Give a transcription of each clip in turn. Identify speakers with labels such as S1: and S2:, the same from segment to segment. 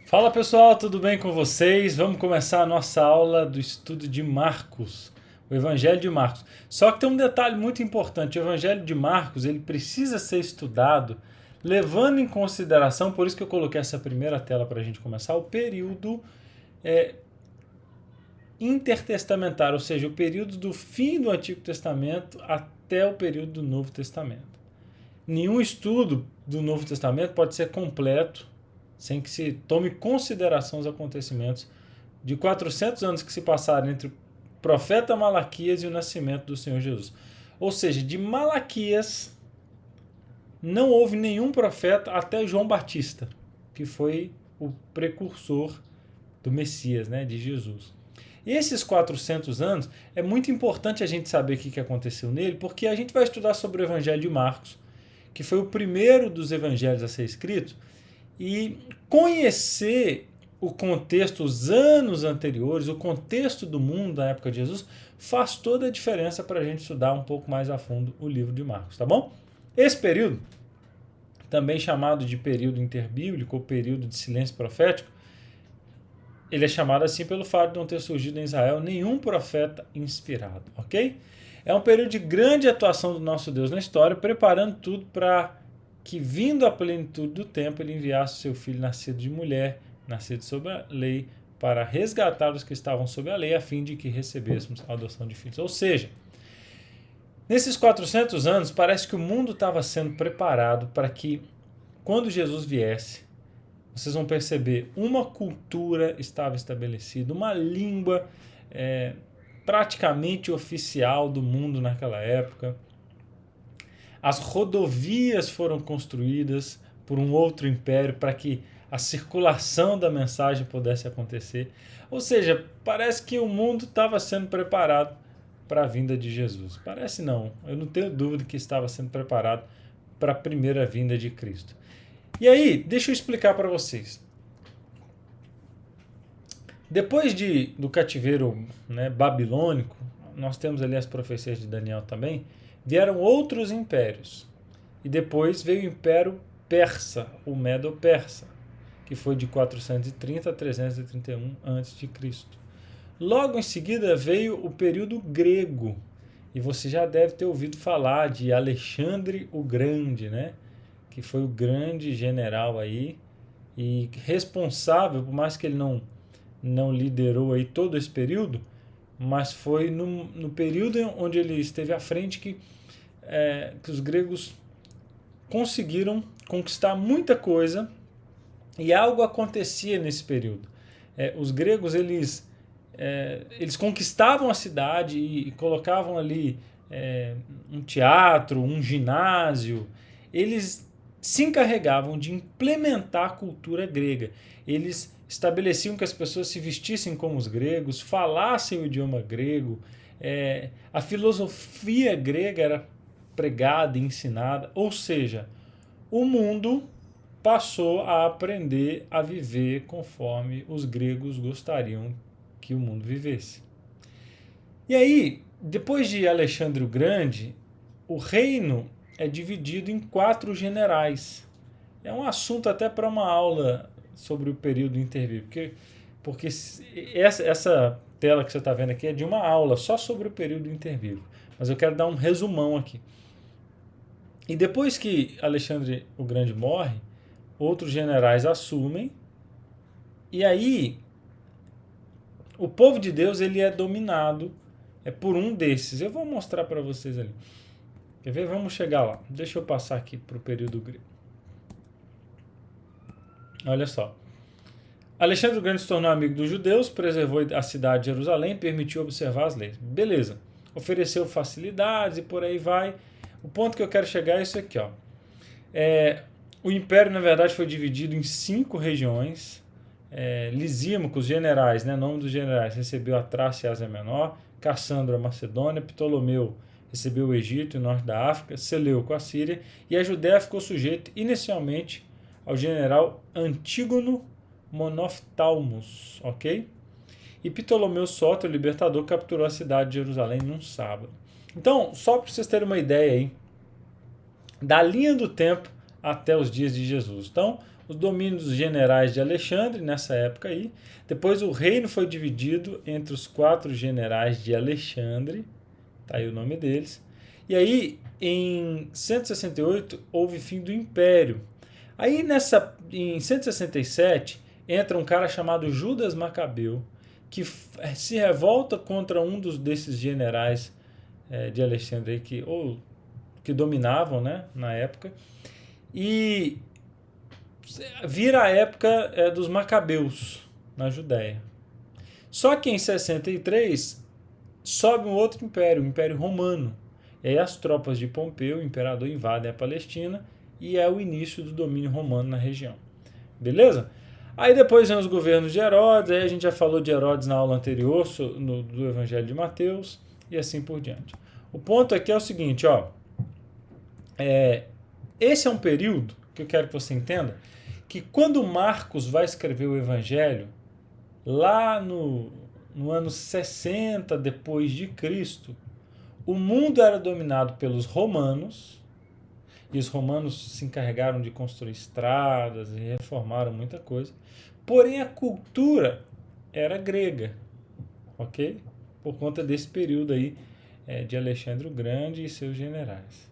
S1: Fala pessoal, tudo bem com vocês? Vamos começar a nossa aula do estudo de Marcos, o Evangelho de Marcos. Só que tem um detalhe muito importante: o Evangelho de Marcos ele precisa ser estudado levando em consideração, por isso que eu coloquei essa primeira tela para a gente começar, o período intertestamentário, ou seja, o período do fim do Antigo Testamento até o período do Novo Testamento. Nenhum estudo do Novo Testamento pode ser completo sem que se tome em consideração os acontecimentos de 400 anos que se passaram entre o profeta Malaquias e o nascimento do Senhor Jesus. Ou seja, de Malaquias não houve nenhum profeta até João Batista, que foi o precursor do Messias, né, de Jesus. E esses 400 anos, é muito importante a gente saber o que aconteceu nele, porque a gente vai estudar sobre o Evangelho de Marcos, que foi o primeiro dos evangelhos a ser escrito, e conhecer o contexto, os anos anteriores, o contexto do mundo da época de Jesus, faz toda a diferença para a gente estudar um pouco mais a fundo o livro de Marcos, tá bom? Esse período, também chamado de período interbíblico ou período de silêncio profético, ele é chamado assim pelo fato de não ter surgido em Israel nenhum profeta inspirado, ok? É um período de grande atuação do nosso Deus na história, preparando tudo para que, vindo à plenitude do tempo, ele enviasse o seu filho nascido de mulher, nascido sob a lei, para resgatar os que estavam sob a lei, a fim de que recebêssemos a adoção de filhos. Ou seja, nesses 400 anos, parece que o mundo estava sendo preparado para que, quando Jesus viesse, vocês vão perceber, uma cultura estava estabelecida, uma língua praticamente oficial do mundo naquela época. As rodovias foram construídas por um outro império para que a circulação da mensagem pudesse acontecer. Ou seja, parece que o mundo estava sendo preparado para a vinda de Jesus. Parece não, eu não tenho dúvida que estava sendo preparado para a primeira vinda de Cristo. E aí, deixa eu explicar para vocês. Depois do cativeiro, né, babilônico, nós temos ali as profecias de Daniel também, vieram outros impérios. E depois veio o Império Persa, o Medo-Persa, que foi de 430 a 331 a.C. Logo em seguida veio o período grego. E você já deve ter ouvido falar de Alexandre o Grande, né? Que foi o grande general aí e responsável, por mais que ele não liderou aí todo esse período, mas foi no período onde ele esteve à frente que os gregos conseguiram conquistar muita coisa e algo acontecia nesse período. Os gregos eles conquistavam a cidade e colocavam ali um teatro, um ginásio. Eles se encarregavam de implementar a cultura grega. Eles estabeleciam que as pessoas se vestissem como os gregos, falassem o idioma grego, a filosofia grega era pregada e ensinada, ou seja, o mundo passou a aprender a viver conforme os gregos gostariam que o mundo vivesse. E aí, depois de Alexandre o Grande, o reino é dividido em 4 generais. É um assunto até para uma aula sobre o período interbíblico, porque essa tela que você está vendo aqui é de uma aula só sobre o período interbíblico, mas eu quero dar um resumão aqui. E depois que Alexandre o Grande morre, outros generais assumem, e aí o povo de Deus ele é dominado por um desses. Eu vou mostrar para vocês ali. Quer ver? Vamos chegar lá. Deixa eu passar aqui para o período grego. Olha só. Alexandre o Grande se tornou amigo dos judeus, preservou a cidade de Jerusalém, permitiu observar as leis. Beleza. Ofereceu facilidades e por aí vai. O ponto que eu quero chegar é isso aqui, ó. O império, na verdade, foi dividido em 5 regiões. Lisímaco, os generais, né, nome dos generais, recebeu a Trácia e a Ásia Menor, Cassandro a Macedônia, Ptolomeu recebeu o Egito e o norte da África, Seleuco a Síria, e a Judéia ficou sujeita inicialmente ao general Antígono Monoftalmos, ok? E Ptolomeu Sóter, o libertador, capturou a cidade de Jerusalém num sábado. Então, só para vocês terem uma ideia aí, da linha do tempo até os dias de Jesus. Então, os domínios generais de Alexandre, nessa época aí. Depois o reino foi dividido entre os 4 generais de Alexandre, tá aí o nome deles. E aí, em 168, houve fim do Império. Aí, em 167, entra um cara chamado Judas Macabeu, que se revolta contra um desses generais de Alexandre que dominavam, né, na época, e vira a época dos Macabeus na Judéia. Só que em 63 sobe um outro império, o Império Romano. E aí as tropas de Pompeu, o imperador, invadem a Palestina e é o início do domínio romano na região. Beleza? Aí depois vem os governos de Herodes, aí a gente já falou de Herodes na aula anterior, do Evangelho de Mateus, e assim por diante. O ponto aqui é o seguinte, ó. Esse é um período que eu quero que você entenda, que quando Marcos vai escrever o Evangelho, lá no ano 60 depois de Cristo, o mundo era dominado pelos romanos, e os romanos se encarregaram de construir estradas e reformaram muita coisa. Porém, a cultura era grega, ok? Por conta desse período aí de Alexandre o Grande e seus generais.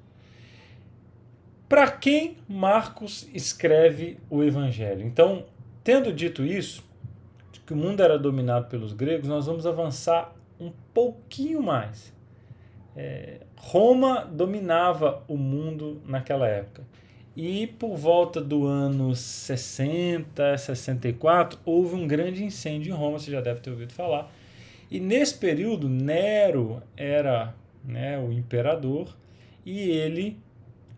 S1: Para quem Marcos escreve o Evangelho? Então, tendo dito isso, que o mundo era dominado pelos gregos, nós vamos avançar um pouquinho mais. Roma dominava o mundo naquela época. E por volta do ano 60, 64, houve um grande incêndio em Roma, você já deve ter ouvido falar. E nesse período, Nero era, né, o imperador e ele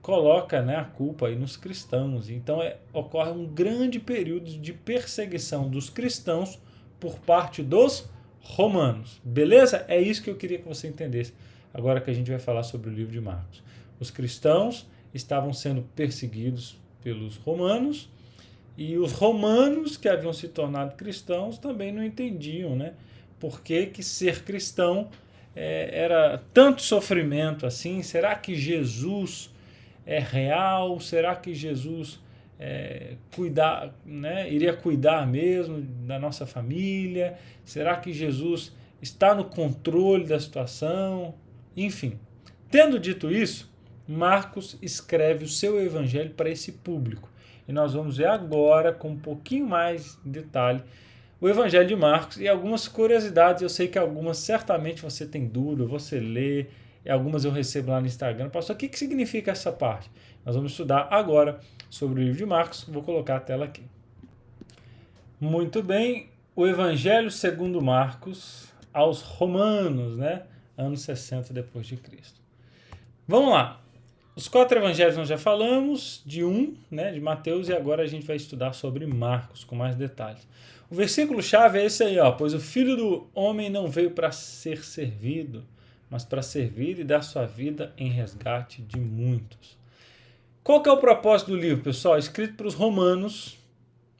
S1: coloca, né, a culpa aí nos cristãos. Então ocorre um grande período de perseguição dos cristãos por parte dos romanos. Beleza? É isso que eu queria que você entendesse. Agora que a gente vai falar sobre o livro de Marcos. Os cristãos estavam sendo perseguidos pelos romanos e os romanos que haviam se tornado cristãos também não entendiam, né? Por que ser cristão era tanto sofrimento assim? Será que Jesus é real? Será que Jesus iria cuidar mesmo da nossa família? Será que Jesus está no controle da situação? Enfim, tendo dito isso, Marcos escreve o seu evangelho para esse público. E nós vamos ver agora, com um pouquinho mais de detalhe, o evangelho de Marcos e algumas curiosidades. Eu sei que algumas certamente você tem dúvida, você lê, e algumas eu recebo lá no Instagram. Pastor, o que significa essa parte? Nós vamos estudar agora sobre o livro de Marcos. Vou colocar a tela aqui. Muito bem, o evangelho segundo Marcos aos romanos, né? Anos 60 depois de Cristo. Vamos lá. Os 4 evangelhos nós já falamos, né, de Mateus, e agora a gente vai estudar sobre Marcos com mais detalhes. O versículo-chave é esse aí, ó. Pois o Filho do Homem não veio para ser servido, mas para servir e dar sua vida em resgate de muitos. Qual que é o propósito do livro, pessoal? Escrito para os romanos,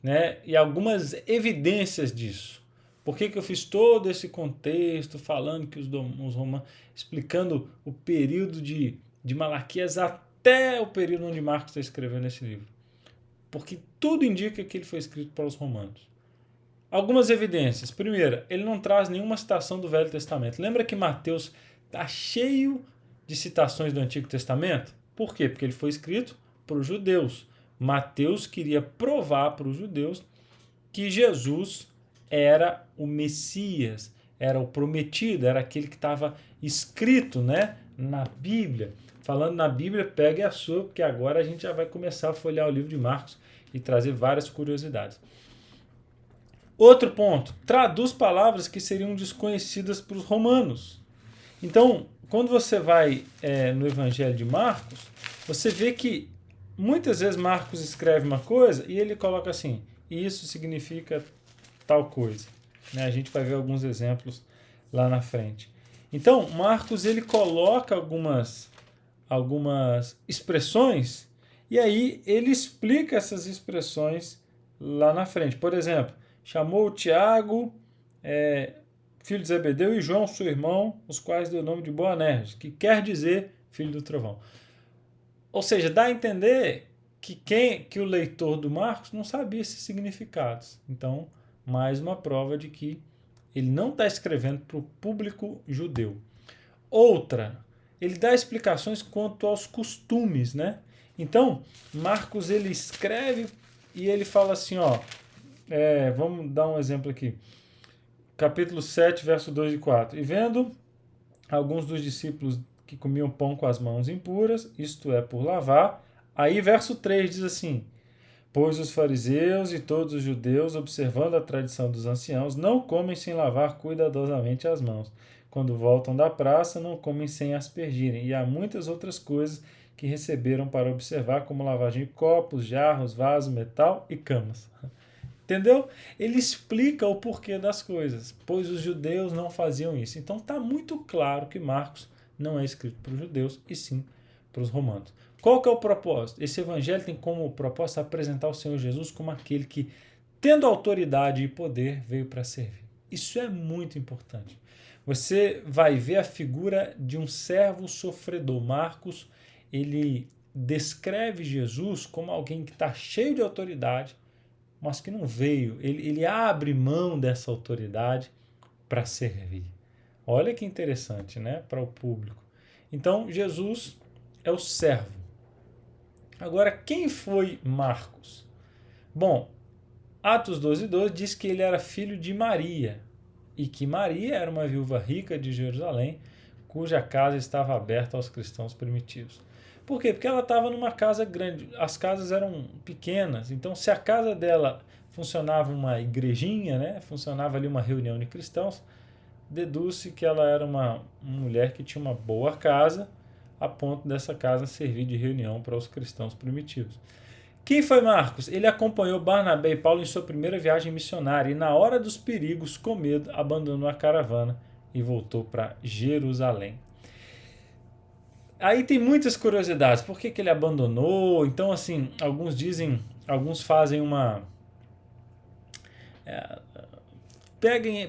S1: né, e algumas evidências disso. Por que eu fiz todo esse contexto falando que os romanos, explicando o período de Malaquias até o período onde Marcos está escrevendo esse livro? Porque tudo indica que ele foi escrito para os romanos. Algumas evidências. Primeira, ele não traz nenhuma citação do Velho Testamento. Lembra que Mateus está cheio de citações do Antigo Testamento? Por quê? Porque ele foi escrito para os judeus. Mateus queria provar para os judeus que Jesus era o Messias, era o prometido, era aquele que estava escrito, né, na Bíblia. Falando na Bíblia, pegue a sua, porque agora a gente já vai começar a folhear o livro de Marcos e trazer várias curiosidades. Outro ponto, traduz palavras que seriam desconhecidas para os romanos. Então, quando você vai no Evangelho de Marcos, você vê que muitas vezes Marcos escreve uma coisa e ele coloca assim, isso significa tal coisa. Né? A gente vai ver alguns exemplos lá na frente. Então, Marcos ele coloca algumas expressões e aí ele explica essas expressões lá na frente. Por exemplo, chamou Tiago, filho de Zebedeu, e João, seu irmão, os quais deu o nome de Boanerges, que quer dizer filho do trovão. Ou seja, dá a entender que o leitor do Marcos não sabia esses significados. Então, mais uma prova de que ele não está escrevendo para o público judeu. Outra, ele dá explicações quanto aos costumes, né? Então, Marcos ele escreve e ele fala assim, ó, vamos dar um exemplo aqui. Capítulo 7, verso 2 e 4. E vendo alguns dos discípulos que comiam pão com as mãos impuras, isto é, por lavar. Aí, verso 3 diz assim: pois os fariseus e todos os judeus, observando a tradição dos anciãos, não comem sem lavar cuidadosamente as mãos. Quando voltam da praça, não comem sem aspergirem. E há muitas outras coisas que receberam para observar, como lavagem de copos, jarros, vasos, metal e camas. Entendeu? Ele explica o porquê das coisas, pois os judeus não faziam isso. Então está muito claro que Marcos não é escrito para os judeus, e sim para os romanos. Qual que é o propósito? Esse evangelho tem como propósito apresentar o Senhor Jesus como aquele que, tendo autoridade e poder, veio para servir. Isso é muito importante. Você vai ver a figura de um servo sofredor. Marcos, ele descreve Jesus como alguém que está cheio de autoridade, mas que não veio. Ele abre mão dessa autoridade para servir. Olha que interessante, né? Para o público. Então, Jesus é o servo. Agora, quem foi Marcos? Bom, Atos 12:2 diz que ele era filho de Maria e que Maria era uma viúva rica de Jerusalém, cuja casa estava aberta aos cristãos primitivos. Por quê? Porque ela estava numa casa grande, as casas eram pequenas, então se a casa dela funcionava uma igrejinha, né? Funcionava ali uma reunião de cristãos, deduz-se que ela era uma mulher que tinha uma boa casa, a ponto dessa casa servir de reunião para os cristãos primitivos. Quem foi Marcos? Ele acompanhou Barnabé e Paulo em sua primeira viagem missionária e, na hora dos perigos, com medo, abandonou a caravana e voltou para Jerusalém. Aí tem muitas curiosidades. Por que ele abandonou? Então, assim, alguns fazem uma...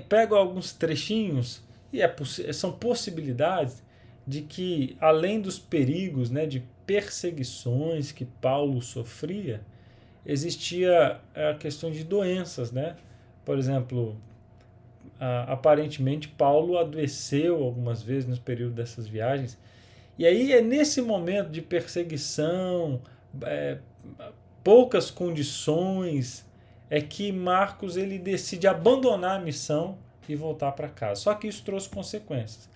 S1: Pegam alguns trechinhos e são possibilidades de que, além dos perigos, né, de perseguições que Paulo sofria, existia a questão de doenças, né? Por exemplo, aparentemente Paulo adoeceu algumas vezes no período dessas viagens. E aí é nesse momento de perseguição, poucas condições, é que Marcos ele decide abandonar a missão e voltar para casa. Só que isso trouxe consequências.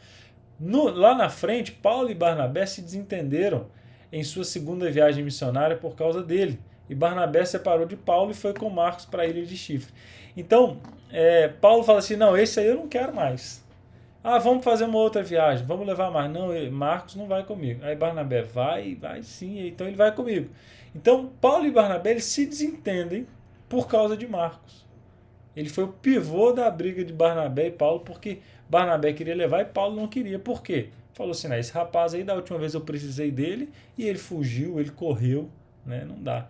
S1: Lá na frente, Paulo e Barnabé se desentenderam em sua segunda viagem missionária por causa dele. E Barnabé separou de Paulo e foi com Marcos para a ilha de Chifre. Então, Paulo fala assim, não, esse aí eu não quero mais. Vamos fazer uma outra viagem, vamos levar mais. Não, Marcos não vai comigo. Aí Barnabé, vai sim, então ele vai comigo. Então, Paulo e Barnabé eles se desentendem por causa de Marcos. Ele foi o pivô da briga de Barnabé e Paulo, porque Barnabé queria levar e Paulo não queria. Por quê? Falou assim, esse rapaz aí, da última vez eu precisei dele, e ele fugiu, ele correu, né? Não dá.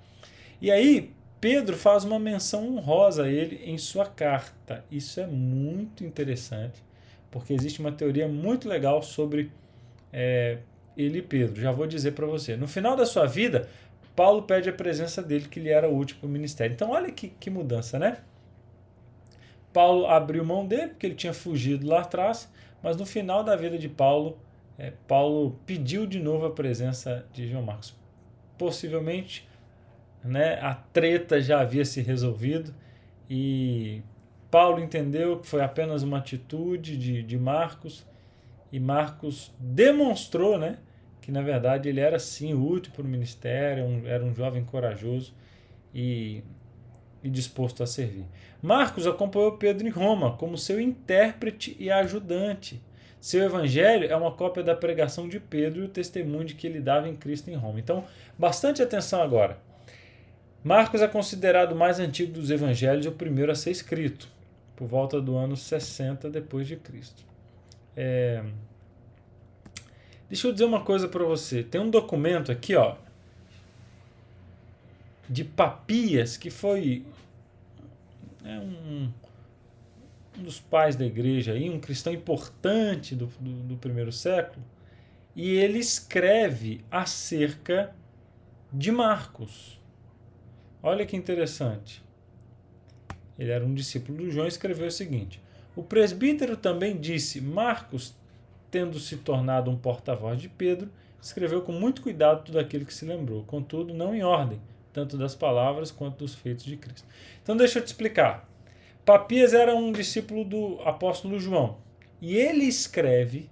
S1: E aí, Pedro faz uma menção honrosa a ele em sua carta. Isso é muito interessante, porque existe uma teoria muito legal sobre ele e Pedro. Já vou dizer para você. No final da sua vida, Paulo pede a presença dele, que lhe era útil para o ministério. Então, olha que mudança, né? Paulo abriu mão dele, porque ele tinha fugido lá atrás, mas no final da vida de Paulo, Paulo pediu de novo a presença de João Marcos. Possivelmente, né, a treta já havia se resolvido e Paulo entendeu que foi apenas uma atitude de Marcos, e Marcos demonstrou, né, que na verdade ele era sim útil para o ministério, era um jovem corajoso e disposto a servir. Marcos acompanhou Pedro em Roma como seu intérprete e ajudante. Seu evangelho é uma cópia da pregação de Pedro e o testemunho de que ele dava em Cristo em Roma. Então, bastante atenção agora. Marcos é considerado o mais antigo dos evangelhos e o primeiro a ser escrito, por volta do ano 60 depois de Cristo. Deixa eu dizer uma coisa para você. Tem um documento aqui, ó, de Papias, que foi um dos pais da igreja, aí, um cristão importante do primeiro século, e ele escreve acerca de Marcos. Olha que interessante. Ele era um discípulo do João e escreveu o seguinte: o presbítero também disse: Marcos, tendo se tornado um porta-voz de Pedro, escreveu com muito cuidado tudo aquilo que se lembrou, contudo, não em ordem, tanto das palavras quanto dos feitos de Cristo. Então, deixa eu te explicar. Papias era um discípulo do apóstolo João. E ele escreve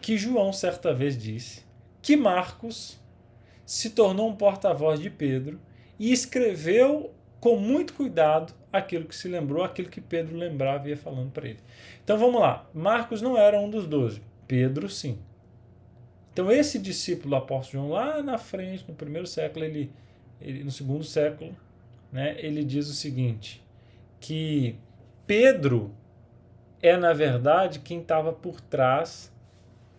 S1: que João, certa vez, disse que Marcos se tornou um porta-voz de Pedro e escreveu com muito cuidado aquilo que se lembrou, aquilo que Pedro lembrava e ia falando para ele. Então vamos lá. Marcos não era um dos 12. Pedro, sim. Então esse discípulo do apóstolo João, lá na frente, no primeiro século, no segundo século, né, ele diz o seguinte, que Pedro é, na verdade, quem estava por trás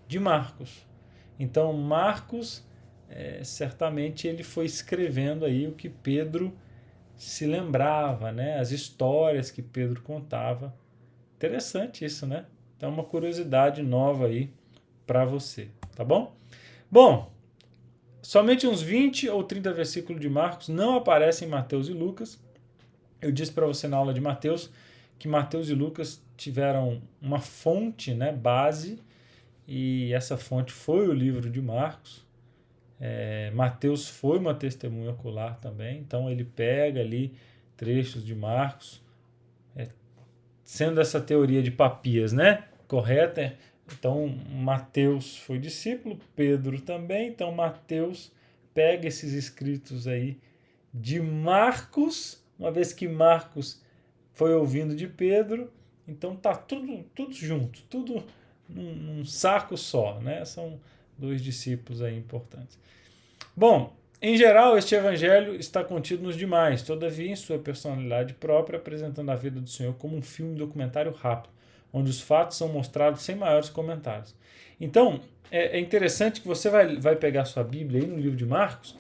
S1: de Marcos. Então Marcos, certamente ele foi escrevendo aí o que Pedro se lembrava, né? As histórias que Pedro contava. Interessante isso, né? Então uma curiosidade nova aí para você, tá bom? Bom, somente uns 20 ou 30 versículos de Marcos não aparecem em Mateus e Lucas. Eu disse para você na aula de Mateus que Mateus e Lucas tiveram uma fonte, né, base, e essa fonte foi o livro de Marcos. Mateus foi uma testemunha ocular também, então ele pega ali trechos de Marcos, sendo essa teoria de Papias, né, correta. Então Mateus foi discípulo, Pedro também, então Mateus pega esses escritos aí de Marcos, uma vez que Marcos foi ouvindo de Pedro, então tá tudo junto, tudo num saco só, né? São dois discípulos aí importantes. Bom, em geral, este evangelho está contido nos demais, todavia em sua personalidade própria, apresentando a vida do Senhor como um filme documentário rápido, onde os fatos são mostrados sem maiores comentários. Então, é interessante que você vai pegar sua Bíblia aí no livro de Marcos,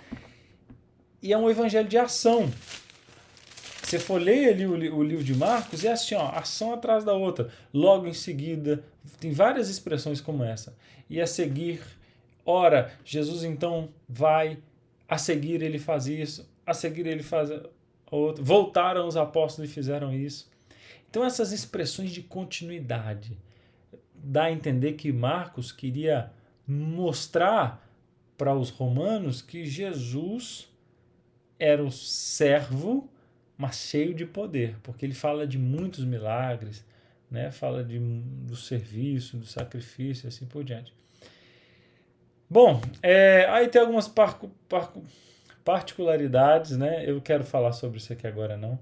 S1: e é um evangelho de ação. Você for ler ali o livro de Marcos, é assim, ó, ação atrás da outra. Logo em seguida, tem várias expressões como essa. E a seguir, ora, Jesus então vai, a seguir ele faz isso, a seguir ele faz outro. Voltaram os apóstolos e fizeram isso. Então essas expressões de continuidade dá a entender que Marcos queria mostrar para os romanos que Jesus era o servo, mas cheio de poder, porque ele fala de muitos milagres, né? Fala do serviço, do sacrifício, assim por diante. Bom, aí tem algumas particularidades, né? Eu quero falar sobre isso aqui agora não.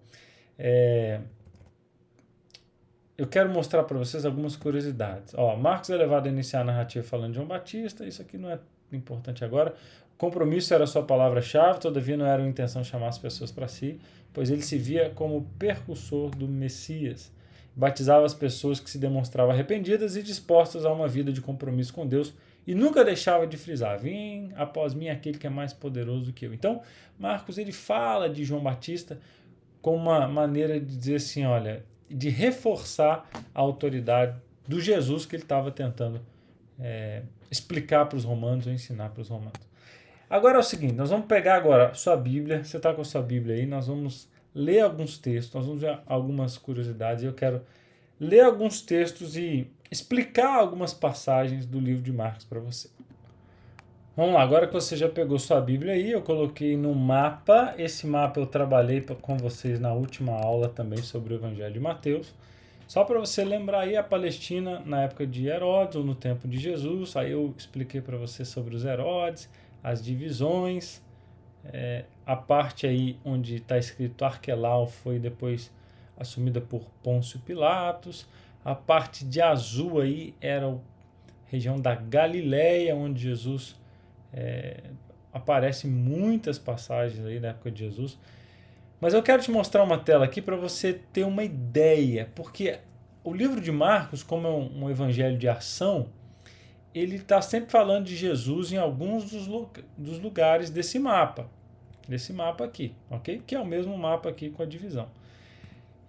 S1: Eu quero mostrar para vocês algumas curiosidades. Marcos é levado a iniciar a narrativa falando de João Batista, isso aqui não é importante agora. O compromisso era a sua palavra-chave, todavia não era uma intenção chamar as pessoas para si, pois ele se via como percursor do Messias. Batizava as pessoas que se demonstravam arrependidas e dispostas a uma vida de compromisso com Deus e nunca deixava de frisar: vem após mim aquele que é mais poderoso do que eu. Então, Marcos ele fala de João Batista como uma maneira de dizer assim, olha, de reforçar a autoridade do Jesus que ele estava tentando explicar para os romanos ou ensinar para os romanos. Agora é o seguinte, nós vamos pegar agora a sua Bíblia, você está com a sua Bíblia aí, nós vamos ler alguns textos, nós vamos ver algumas curiosidades, eu quero ler alguns textos e explicar algumas passagens do livro de Marcos para você. Vamos lá, agora que você já pegou sua Bíblia aí, eu coloquei no mapa, esse mapa eu trabalhei com vocês na última aula também sobre o Evangelho de Mateus, só para você lembrar aí a Palestina na época de Herodes ou no tempo de Jesus, aí eu expliquei para você sobre os Herodes, as divisões, a parte aí onde está escrito Arquelau foi depois assumida por Pôncio Pilatos, a parte de azul aí era a região da Galileia, onde Jesus aparece muitas passagens aí da época de Jesus. Mas eu quero te mostrar uma tela aqui para você ter uma ideia, porque o livro de Marcos, como é um evangelho de ação, ele está sempre falando de Jesus em alguns dos lugares desse mapa aqui, ok? Que é o mesmo mapa aqui com a divisão.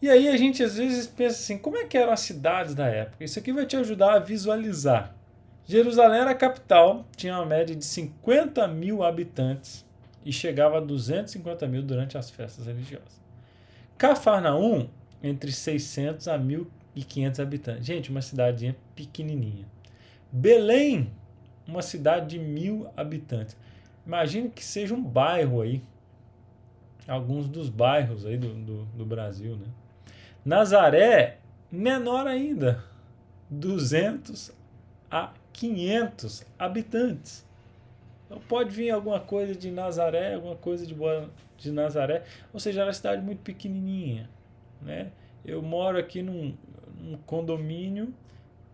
S1: E aí a gente às vezes pensa assim, como é que eram as cidades da época? Isso aqui vai te ajudar a visualizar. Jerusalém era a capital, tinha uma média de 50 mil habitantes e chegava a 250 mil durante as festas religiosas. Cafarnaum, entre 600 a 1.500 habitantes. Gente, uma cidadinha pequenininha. Belém, uma cidade de 1.000 habitantes. Imagine que seja um bairro aí. Alguns dos bairros aí do Brasil, né? Nazaré, menor ainda. 200 a 500 habitantes. Então pode vir alguma coisa de Nazaré, alguma coisa de Nazaré. Ou seja, era uma cidade muito pequenininha, né? Eu moro aqui num condomínio,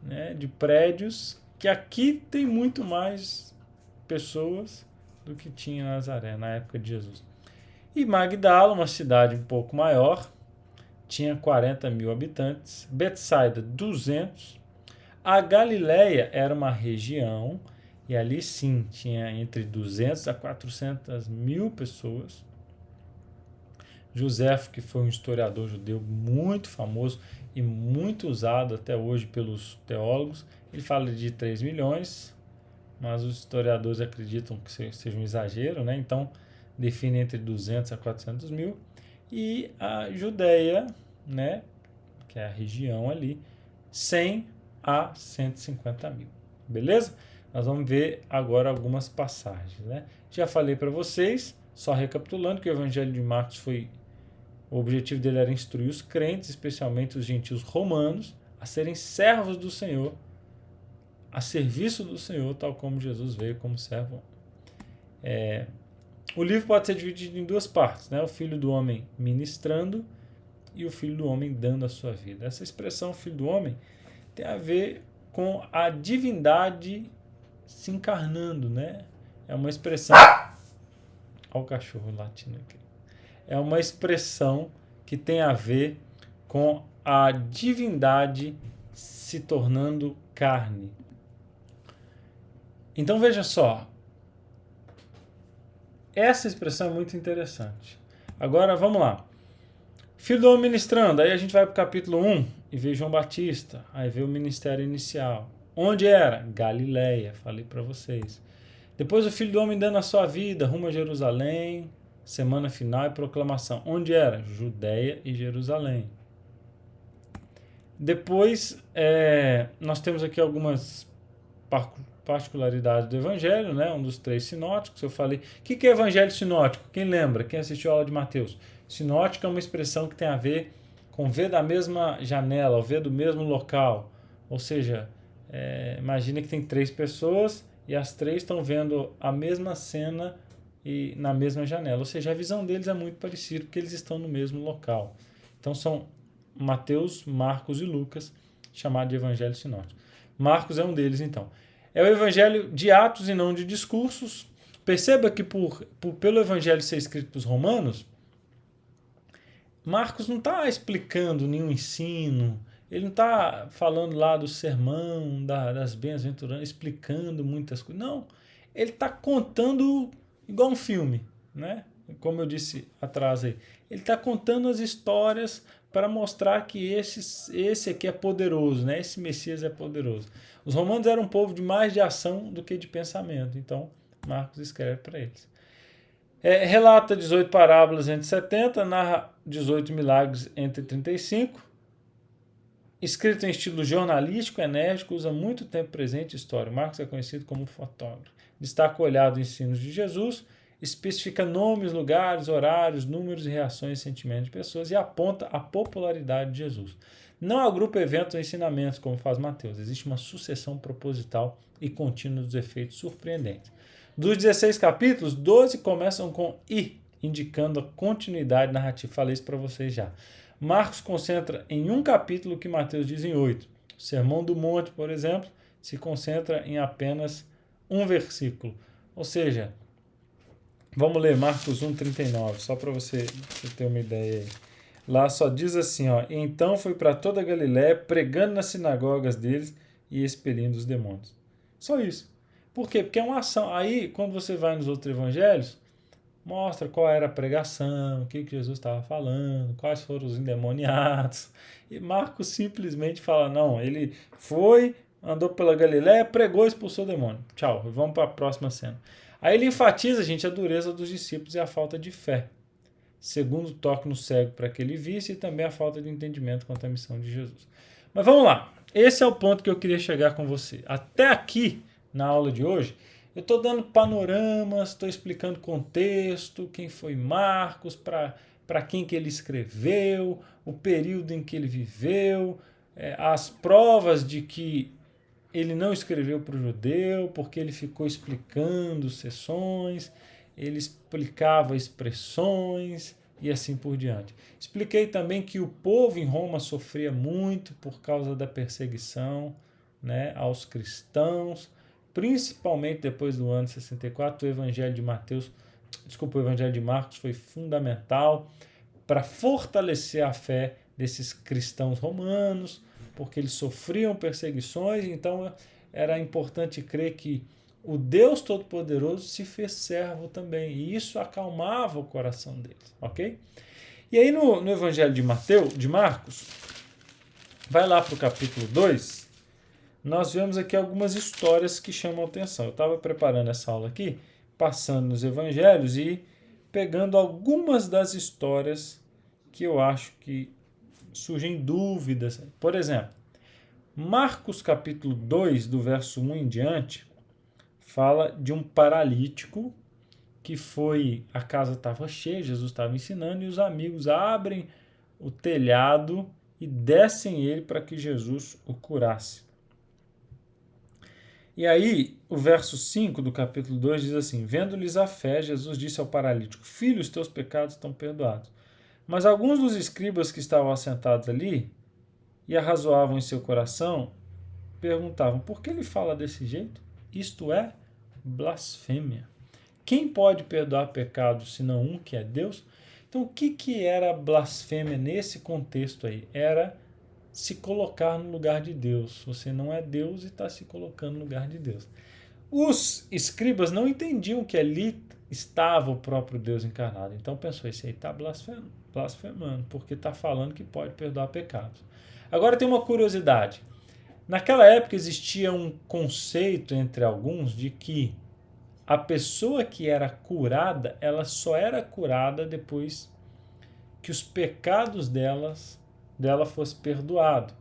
S1: né, de prédios que aqui tem muito mais pessoas do que tinha em Nazaré na época de Jesus. E Magdala, uma cidade um pouco maior, tinha 40 mil habitantes. Betsaida, 200. A Galileia era uma região e ali sim tinha entre 200 a 400 mil pessoas. Joséfo, que foi um historiador judeu muito famoso e muito usado até hoje pelos teólogos, ele fala de 3 milhões, mas os historiadores acreditam que seja um exagero, né? Então define entre 200 a 400 mil. E a Judéia, né, que é a região ali, 100 a 150 mil. Beleza? Nós vamos ver agora algumas passagens, né? Já falei para vocês, só recapitulando, que o Evangelho de Marcos o objetivo dele era instruir os crentes, especialmente os gentios romanos, a serem servos do Senhor, a serviço do Senhor, tal como Jesus veio como servo. O livro pode ser dividido em duas partes, né? O Filho do Homem ministrando e o Filho do Homem dando a sua vida. Essa expressão Filho do Homem tem a ver com a divindade se encarnando, né? É uma expressão... Olha o cachorro latindo aqui. É uma expressão que tem a ver com a divindade se tornando carne. Então veja só, essa expressão é muito interessante. Agora vamos lá. Filho do homem ministrando, aí a gente vai para o capítulo 1 e vê João Batista, aí vê o ministério inicial. Onde era? Galileia, falei para vocês. Depois o Filho do Homem dando a sua vida rumo a Jerusalém, semana final e proclamação. Onde era? Judéia e Jerusalém. Depois, nós temos aqui algumas particularidades do Evangelho, né? Um dos 3 sinóticos, eu falei. O que é Evangelho sinótico? Quem lembra? Quem assistiu a aula de Mateus? Sinótico é uma expressão que tem a ver com ver da mesma janela, ou ver do mesmo local. Ou seja, imagina que tem 3 pessoas e as 3 estão vendo a mesma cena e na mesma janela. Ou seja, a visão deles é muito parecida porque eles estão no mesmo local. Então são Mateus, Marcos e Lucas, chamado de Evangelho sinótico. Marcos é um deles, então. É o evangelho de atos e não de discursos. Perceba que pelo evangelho ser escrito para os romanos, Marcos não está explicando nenhum ensino, ele não está falando lá do sermão, das bem-aventuranças, explicando muitas coisas. Não, ele está contando igual um filme, né? Como eu disse atrás aí. Ele está contando as histórias para mostrar que esse aqui é poderoso, né? Esse Messias é poderoso. Os romanos eram um povo de mais de ação do que de pensamento, então Marcos escreve para eles. Relata 18 parábolas entre 70, narra 18 milagres entre 35. Escrito em estilo jornalístico, enérgico, usa muito tempo presente e história. Marcos é conhecido como fotógrafo. Destaca o olhar dos ensinos de Jesus, especifica nomes, lugares, horários, números e reações e sentimentos de pessoas e aponta a popularidade de Jesus. Não agrupa eventos ou ensinamentos, como faz Mateus. Existe uma sucessão proposital e contínua dos efeitos surpreendentes. Dos 16 capítulos, 12 começam com I, indicando a continuidade narrativa. Falei isso para vocês já. Marcos concentra em um capítulo o que Mateus diz em 8. O Sermão do Monte, por exemplo, se concentra em apenas um versículo. Ou seja, vamos ler Marcos 1,39, só para você ter uma ideia aí. Lá só diz assim, ó, então foi para toda a Galiléia, pregando nas sinagogas deles e expelindo os demônios. Só isso. Por quê? Porque é uma ação. Aí, quando você vai nos outros evangelhos, mostra qual era a pregação, o que Jesus estava falando, quais foram os endemoniados. E Marcos simplesmente fala, não, ele foi, andou pela Galiléia, pregou e expulsou o demônio. Tchau, vamos para a próxima cena. Aí ele enfatiza, gente, a dureza dos discípulos e a falta de fé. Segundo toque no cego para que ele visse e também a falta de entendimento quanto à missão de Jesus. Mas vamos lá. Esse é o ponto que eu queria chegar com você. Até aqui, na aula de hoje, eu estou dando panoramas, estou explicando contexto, quem foi Marcos, para quem que ele escreveu, o período em que ele viveu, as provas de que ele não escreveu para o judeu, porque ele ficou explicando sessões, ele explicava expressões e assim por diante. Expliquei também que o povo em Roma sofria muito por causa da perseguição, né, aos cristãos, principalmente depois do ano 64, o Evangelho de Marcos foi fundamental para fortalecer a fé desses cristãos romanos, porque eles sofriam perseguições, então era importante crer que o Deus Todo-Poderoso se fez servo também, e isso acalmava o coração deles, ok? E aí no Evangelho de Marcos, vai lá para o capítulo 2, nós vemos aqui algumas histórias que chamam a atenção. Eu estava preparando essa aula aqui, passando nos evangelhos e pegando algumas das histórias que eu acho que surgem dúvidas. Por exemplo, Marcos capítulo 2, do verso 1 em diante, fala de um paralítico que a casa estava cheia, Jesus estava ensinando, e os amigos abrem o telhado e descem ele para que Jesus o curasse. E aí, o verso 5 do capítulo 2 diz assim: Vendo-lhes a fé, Jesus disse ao paralítico: Filho, os teus pecados estão perdoados. Mas alguns dos escribas que estavam assentados ali e arrazoavam em seu coração, perguntavam: por que ele fala desse jeito? Isto é blasfêmia. Quem pode perdoar pecados senão um que é Deus? Então, o que era blasfêmia nesse contexto aí? Era se colocar no lugar de Deus. Você não é Deus e está se colocando no lugar de Deus. Os escribas não entendiam que ali estava o próprio Deus encarnado. Então pensou, esse aí está blasfemando, porque está falando que pode perdoar pecados. Agora tem uma curiosidade. Naquela época existia um conceito entre alguns de que a pessoa que era curada, ela só era curada depois que os pecados dela fosse perdoado.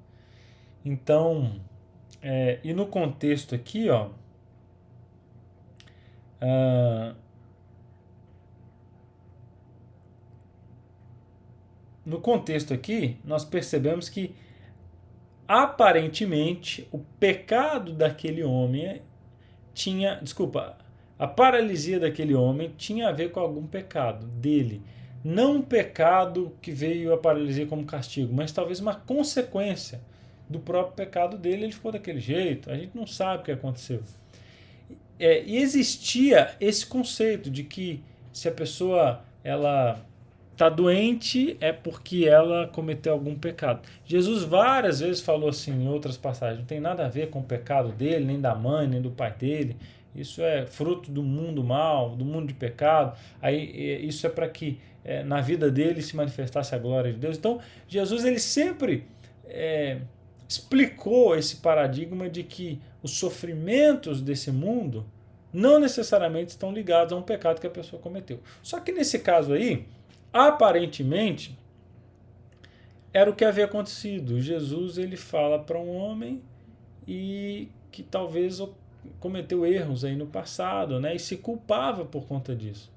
S1: Então, e no contexto aqui, nós percebemos que aparentemente o pecado daquele homem a paralisia daquele homem tinha a ver com algum pecado dele. Não um pecado que veio a paralisia como castigo, mas talvez uma consequência do próprio pecado dele, ele ficou daquele jeito. A gente não sabe o que aconteceu. E existia esse conceito de que se a pessoa está doente é porque ela cometeu algum pecado. Jesus várias vezes falou assim em outras passagens, não tem nada a ver com o pecado dele, nem da mãe, nem do pai dele. Isso é fruto do mundo mal, do mundo de pecado. Aí isso é para que na vida dele se manifestasse a glória de Deus. Então, Jesus ele sempre explicou esse paradigma de que os sofrimentos desse mundo não necessariamente estão ligados a um pecado que a pessoa cometeu. Só que nesse caso aí, aparentemente, era o que havia acontecido. Jesus ele fala para um homem e que talvez cometeu erros aí no passado, né, e se culpava por conta disso.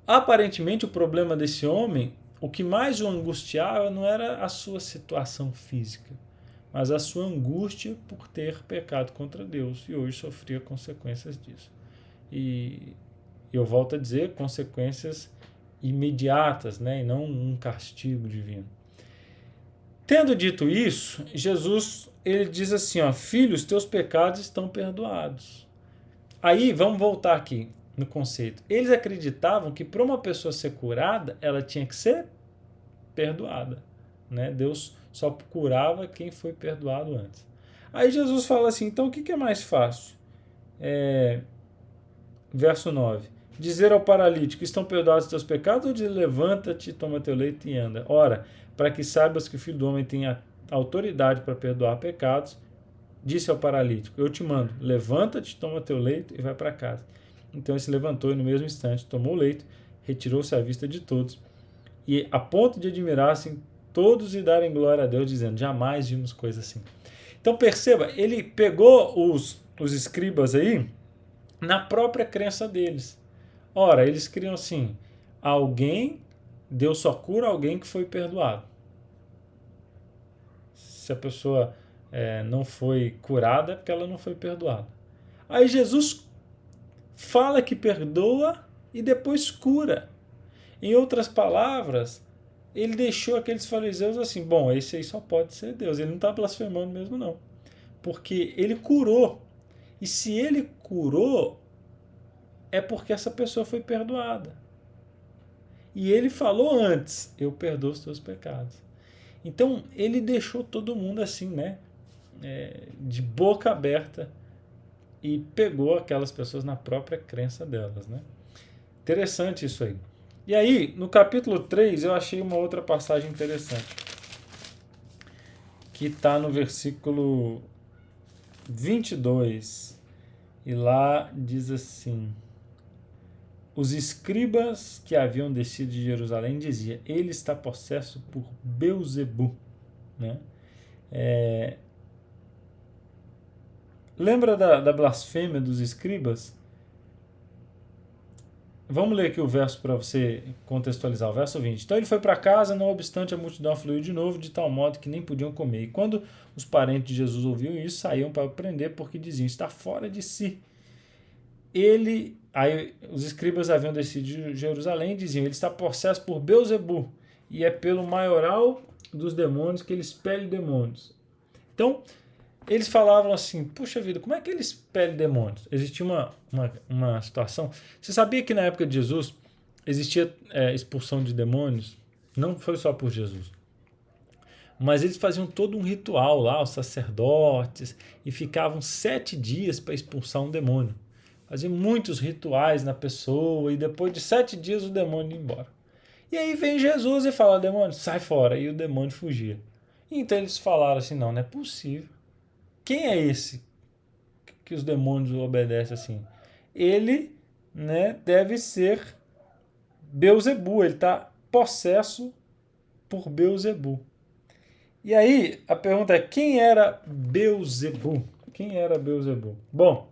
S1: Aparentemente, o problema desse homem, o que mais o angustiava não era a sua situação física, mas a sua angústia por ter pecado contra Deus e hoje sofria consequências disso. E eu volto a dizer, consequências imediatas, né, e não um castigo divino. Tendo dito isso, Jesus ele diz assim, filho, os teus pecados estão perdoados. Aí, vamos voltar aqui no conceito. Eles acreditavam que para uma pessoa ser curada, ela tinha que ser perdoada, né? Deus só curava quem foi perdoado antes. Aí Jesus fala assim, então o que é mais fácil? Verso 9. Dizer ao paralítico, estão perdoados os teus pecados, ou dizer, levanta-te, toma teu leito e anda? Ora, para que saibas que o Filho do Homem tem a autoridade para perdoar pecados, disse ao paralítico: eu te mando, levanta-te, toma teu leito e vai para casa. Então ele se levantou e no mesmo instante tomou o leito, retirou-se à vista de todos, e a ponto de admirassem todos e darem glória a Deus, dizendo: jamais vimos coisa assim. Então perceba, ele pegou os escribas aí na própria crença deles. Ora, eles criam assim: Deus só cura alguém que foi perdoado. Se a pessoa não foi curada, é porque ela não foi perdoada. Aí Jesus fala que perdoa e depois cura. Em outras palavras, ele deixou aqueles fariseus assim: bom, esse aí só pode ser Deus. Ele não está blasfemando mesmo, não. Porque ele curou. E se ele curou, é porque essa pessoa foi perdoada. E ele falou antes: eu perdoo os teus pecados. Então, ele deixou todo mundo assim, né? De boca aberta, e pegou aquelas pessoas na própria crença delas, né? Interessante isso aí. E aí, no capítulo 3, eu achei uma outra passagem interessante, que está no versículo 22. E lá diz assim: os escribas que haviam descido de Jerusalém diziam: ele está possesso por Beelzebu, né? Lembra da blasfêmia dos escribas? Vamos ler aqui o verso para você contextualizar, o verso 20. Então ele foi para casa, não obstante a multidão afluiu de novo, de tal modo que nem podiam comer. E quando os parentes de Jesus ouviam isso, saíam para o prender, porque diziam: está fora de si. Aí os escribas haviam descido de Jerusalém e diziam: ele está possesso por Beelzebu, e é pelo maioral dos demônios que ele expele demônios. Então, eles falavam assim: puxa vida, como é que ele expele demônios? Existia uma situação. Você sabia que na época de Jesus existia expulsão de demônios? Não foi só por Jesus. Mas eles faziam todo um ritual lá, os sacerdotes, e ficavam 7 dias para expulsar um demônio. Faziam muitos rituais na pessoa, e depois de 7 dias o demônio ia embora. E aí vem Jesus e fala: demônio, sai fora. E o demônio fugia. Então eles falaram assim: não é possível. Quem é esse que os demônios obedecem assim? Ele, né, deve ser Beelzebu, ele está possesso por Beelzebu. E aí a pergunta é: quem era Beelzebu? Quem era Beelzebu? Bom,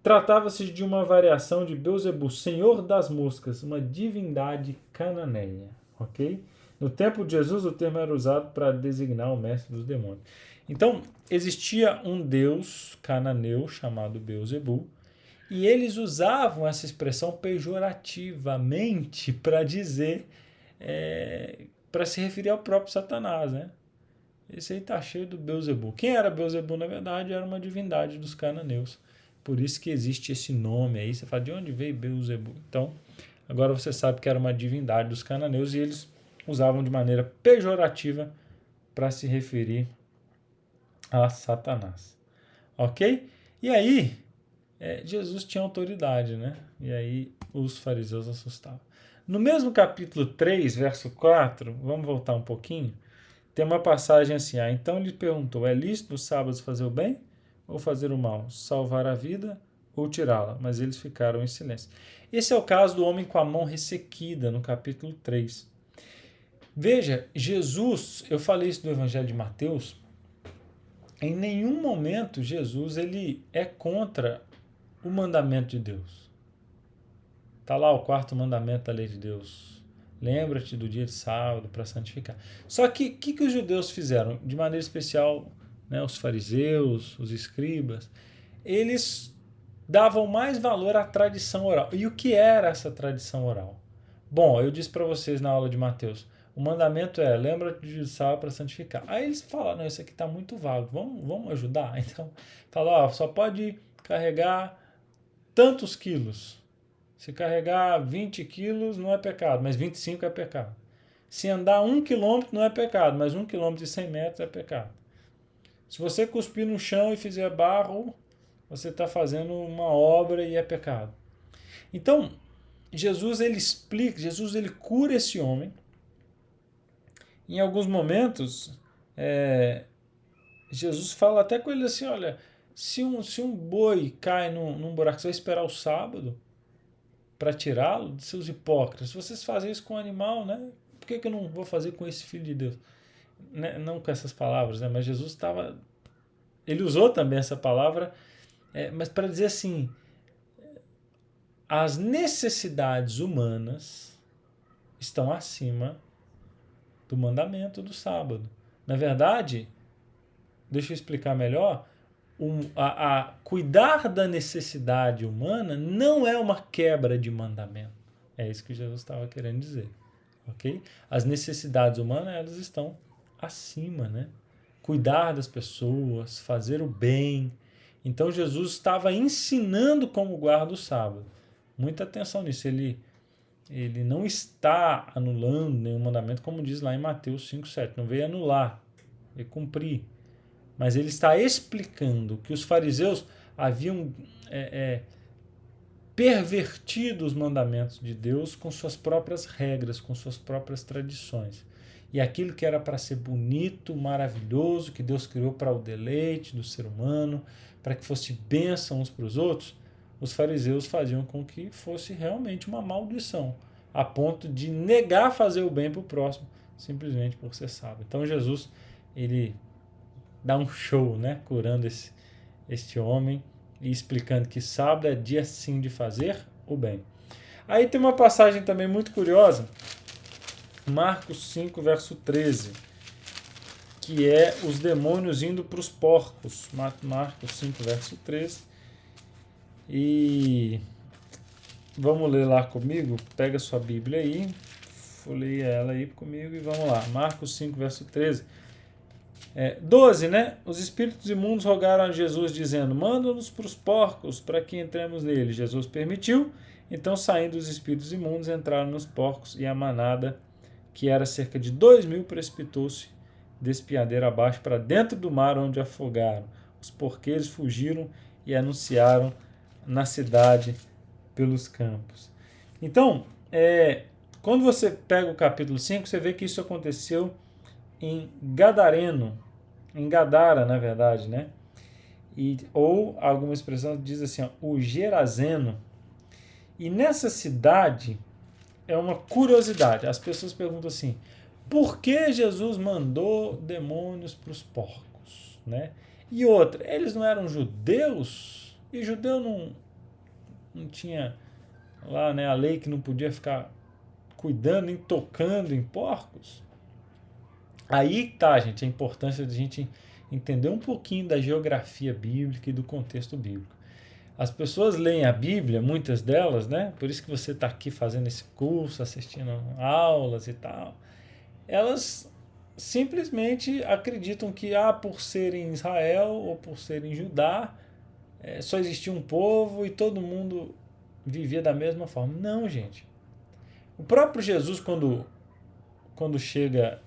S1: tratava-se de uma variação de Beelzebu, senhor das moscas, uma divindade cananeia, ok? No tempo de Jesus, o termo era usado para designar o mestre dos demônios. Então, existia um deus cananeu chamado Beelzebu, e eles usavam essa expressão pejorativamente para dizer, para se referir ao próprio Satanás, né? Esse aí tá cheio do Beelzebu. Quem era Beelzebu, na verdade, era uma divindade dos cananeus. Por isso que existe esse nome aí. Você fala: de onde veio Beelzebu? Então, agora você sabe que era uma divindade dos cananeus e eles usavam de maneira pejorativa para se referir a Satanás. Ok? E aí, Jesus tinha autoridade, né? E aí os fariseus assustavam. No mesmo capítulo 3, verso 4, vamos voltar um pouquinho, tem uma passagem assim: então ele perguntou: é lícito nos sábados fazer o bem ou fazer o mal? Salvar a vida ou tirá-la? Mas eles ficaram em silêncio. Esse é o caso do homem com a mão ressequida, no capítulo 3. Veja, Jesus, eu falei isso do Evangelho de Mateus, em nenhum momento Jesus ele é contra o mandamento de Deus. Está lá o 4º mandamento da lei de Deus: lembra-te do dia de sábado para santificar. Só que o que os judeus fizeram? De maneira especial, né, os fariseus, os escribas, eles davam mais valor à tradição oral. E o que era essa tradição oral? Bom, eu disse para vocês na aula de Mateus: o mandamento é: lembra-te do dia de sábado para santificar. Aí eles falaram: não, isso aqui está muito vago, vamos ajudar? Então, falaram: só pode carregar tantos quilos. Se carregar 20 quilos não é pecado, mas 25 é pecado. Se andar 1 quilômetro não é pecado, mas 1 quilômetro e 100 metros é pecado. Se você cuspir no chão e fizer barro, você está fazendo uma obra e é pecado. Então, Jesus ele explica, Jesus ele cura esse homem. Em alguns momentos, Jesus fala até com ele assim, olha, se um boi cai num buraco, você vai esperar o sábado para tirá-lo de seus hipócritas. Se vocês fazem isso com o animal, né? Por que eu não vou fazer com esse filho de Deus? Né? Não com essas palavras, né? Mas Jesus estava... Ele usou também essa palavra, mas para dizer assim, as necessidades humanas estão acima do mandamento do sábado. Na verdade, deixa eu explicar melhor, cuidar da necessidade humana não é uma quebra de mandamento. É isso que Jesus estava querendo dizer. Ok? As necessidades humanas, elas estão acima, né? Cuidar das pessoas, fazer o bem. Então Jesus estava ensinando como guarda o sábado. Muita atenção nisso. Ele não está anulando nenhum mandamento, como diz lá em Mateus 5,7. Não veio anular, veio cumprir. Mas ele está explicando que os fariseus haviam pervertido os mandamentos de Deus com suas próprias regras, com suas próprias tradições. E aquilo que era para ser bonito, maravilhoso, que Deus criou para o deleite do ser humano, para que fosse bênção uns para os outros, os fariseus faziam com que fosse realmente uma maldição, a ponto de negar fazer o bem para o próximo, simplesmente por ser sábio. Então Jesus, ele dá um show, né, curando este homem e explicando que sábado é dia sim de fazer o bem. Aí tem uma passagem também muito curiosa, Marcos 5, verso 13, que é os demônios indo para os porcos. Marcos 5, verso 13. E vamos ler lá comigo? Pega sua Bíblia aí, folheia ela aí comigo e vamos lá. Marcos 5, verso 13. 12, né? Os espíritos imundos rogaram a Jesus, dizendo: manda-nos para os porcos, para que entremos neles. Jesus permitiu. Então, saindo os espíritos imundos, entraram nos porcos, e a manada, que era cerca de 2.000, precipitou-se despiadeira abaixo para dentro do mar, onde afogaram. Os porqueiros fugiram e anunciaram na cidade pelos campos. Então, quando você pega o capítulo 5, você vê que isso aconteceu em Gadareno, em Gadara, na verdade, né? Ou alguma expressão diz assim, ó, o Gerazeno. E nessa cidade é uma curiosidade. As pessoas perguntam assim: por que Jesus mandou demônios para os porcos, né? E outra, eles não eram judeus? E judeu não tinha lá, né, a lei que não podia ficar cuidando nem tocando em porcos? Aí tá, gente, a importância de a gente entender um pouquinho da geografia bíblica e do contexto bíblico. As pessoas leem a Bíblia, muitas delas, né? Por isso que você está aqui fazendo esse curso, assistindo aulas e tal. Elas simplesmente acreditam que, por ser em Israel ou por ser em Judá, só existia um povo e todo mundo vivia da mesma forma. Não, gente. O próprio Jesus, quando chega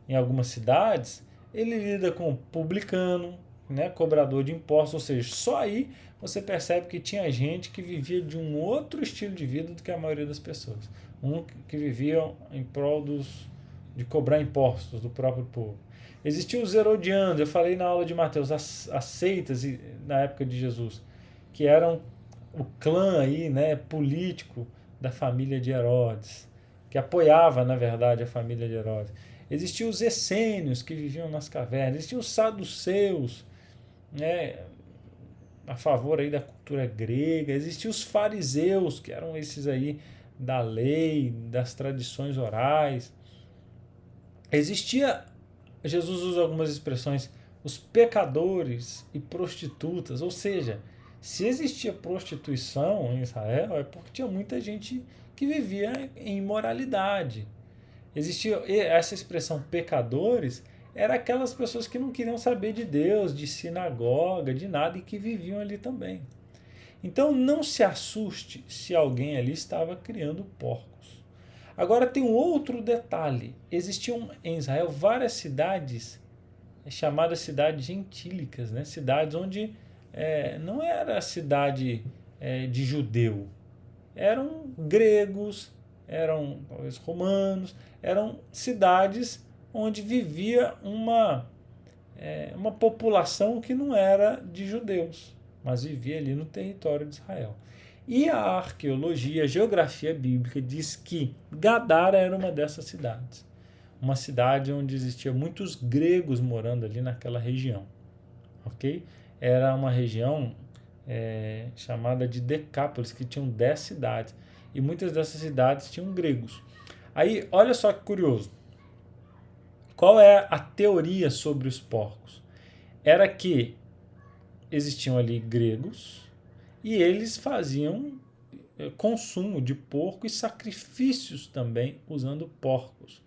S1: em algumas cidades, ele lida com publicano, né, cobrador de impostos, ou seja, só aí você percebe que tinha gente que vivia de um outro estilo de vida do que a maioria das pessoas. Que vivia em prol de cobrar impostos do próprio povo. Existiam os herodianos, eu falei na aula de Mateus, as seitas na época de Jesus, que eram o clã aí, né, político da família de Herodes, que apoiava, na verdade, a família de Herodes. Existiam os essênios, que viviam nas cavernas. Existiam os saduceus, né, a favor aí da cultura grega. Existiam os fariseus, que eram esses aí da lei, das tradições orais. Jesus usa algumas expressões, os pecadores e prostitutas, ou seja, se existia prostituição em Israel, é porque tinha muita gente que vivia em imoralidade. Existia essa expressão pecadores, era aquelas pessoas que não queriam saber de Deus, de sinagoga, de nada, e que viviam ali também. Então não se assuste se alguém ali estava criando porcos. Agora tem um outro detalhe. Existiam em Israel várias cidades chamadas cidades gentílicas, né? Cidades onde não era cidade de judeu. Eram gregos, eram romanos, eram cidades onde vivia uma uma população que não era de judeus, mas vivia ali no território de Israel. E a arqueologia, a geografia bíblica diz que Gadara era uma dessas cidades. Uma cidade onde existia muitos gregos morando ali naquela região. Ok? Era uma região chamada de Decápolis, que tinham 10 cidades. E muitas dessas cidades tinham gregos. Aí, olha só que curioso. Qual é a teoria sobre os porcos? Era que existiam ali gregos e eles faziam consumo de porco e sacrifícios também usando porcos.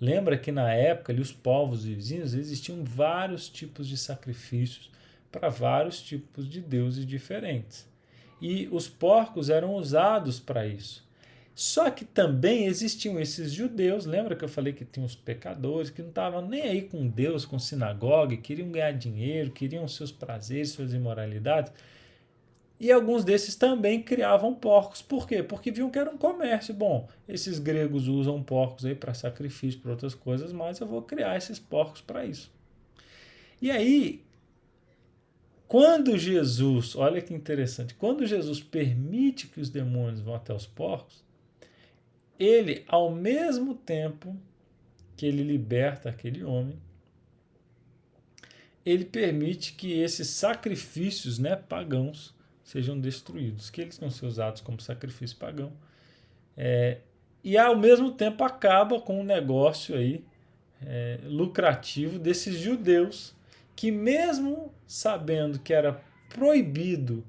S1: Lembra que na época ali os povos vizinhos existiam vários tipos de sacrifícios para vários tipos de deuses diferentes. E os porcos eram usados para isso. Só que também existiam esses judeus, lembra que eu falei que tinham os pecadores, que não estavam nem aí com Deus, com sinagoga, queriam ganhar dinheiro, queriam seus prazeres, suas imoralidades. E alguns desses também criavam porcos. Por quê? Porque viam que era um comércio. Bom, esses gregos usam porcos aí para sacrifício, para outras coisas, mas eu vou criar esses porcos para isso. E aí, quando Jesus, olha que interessante, quando Jesus permite que os demônios vão até os porcos, ele, ao mesmo tempo que ele liberta aquele homem, ele permite que esses sacrifícios, pagãos sejam destruídos, que eles vão ser usados como sacrifício pagão. E ao mesmo tempo acaba com um negócio aí lucrativo desses judeus que, mesmo sabendo que era proibido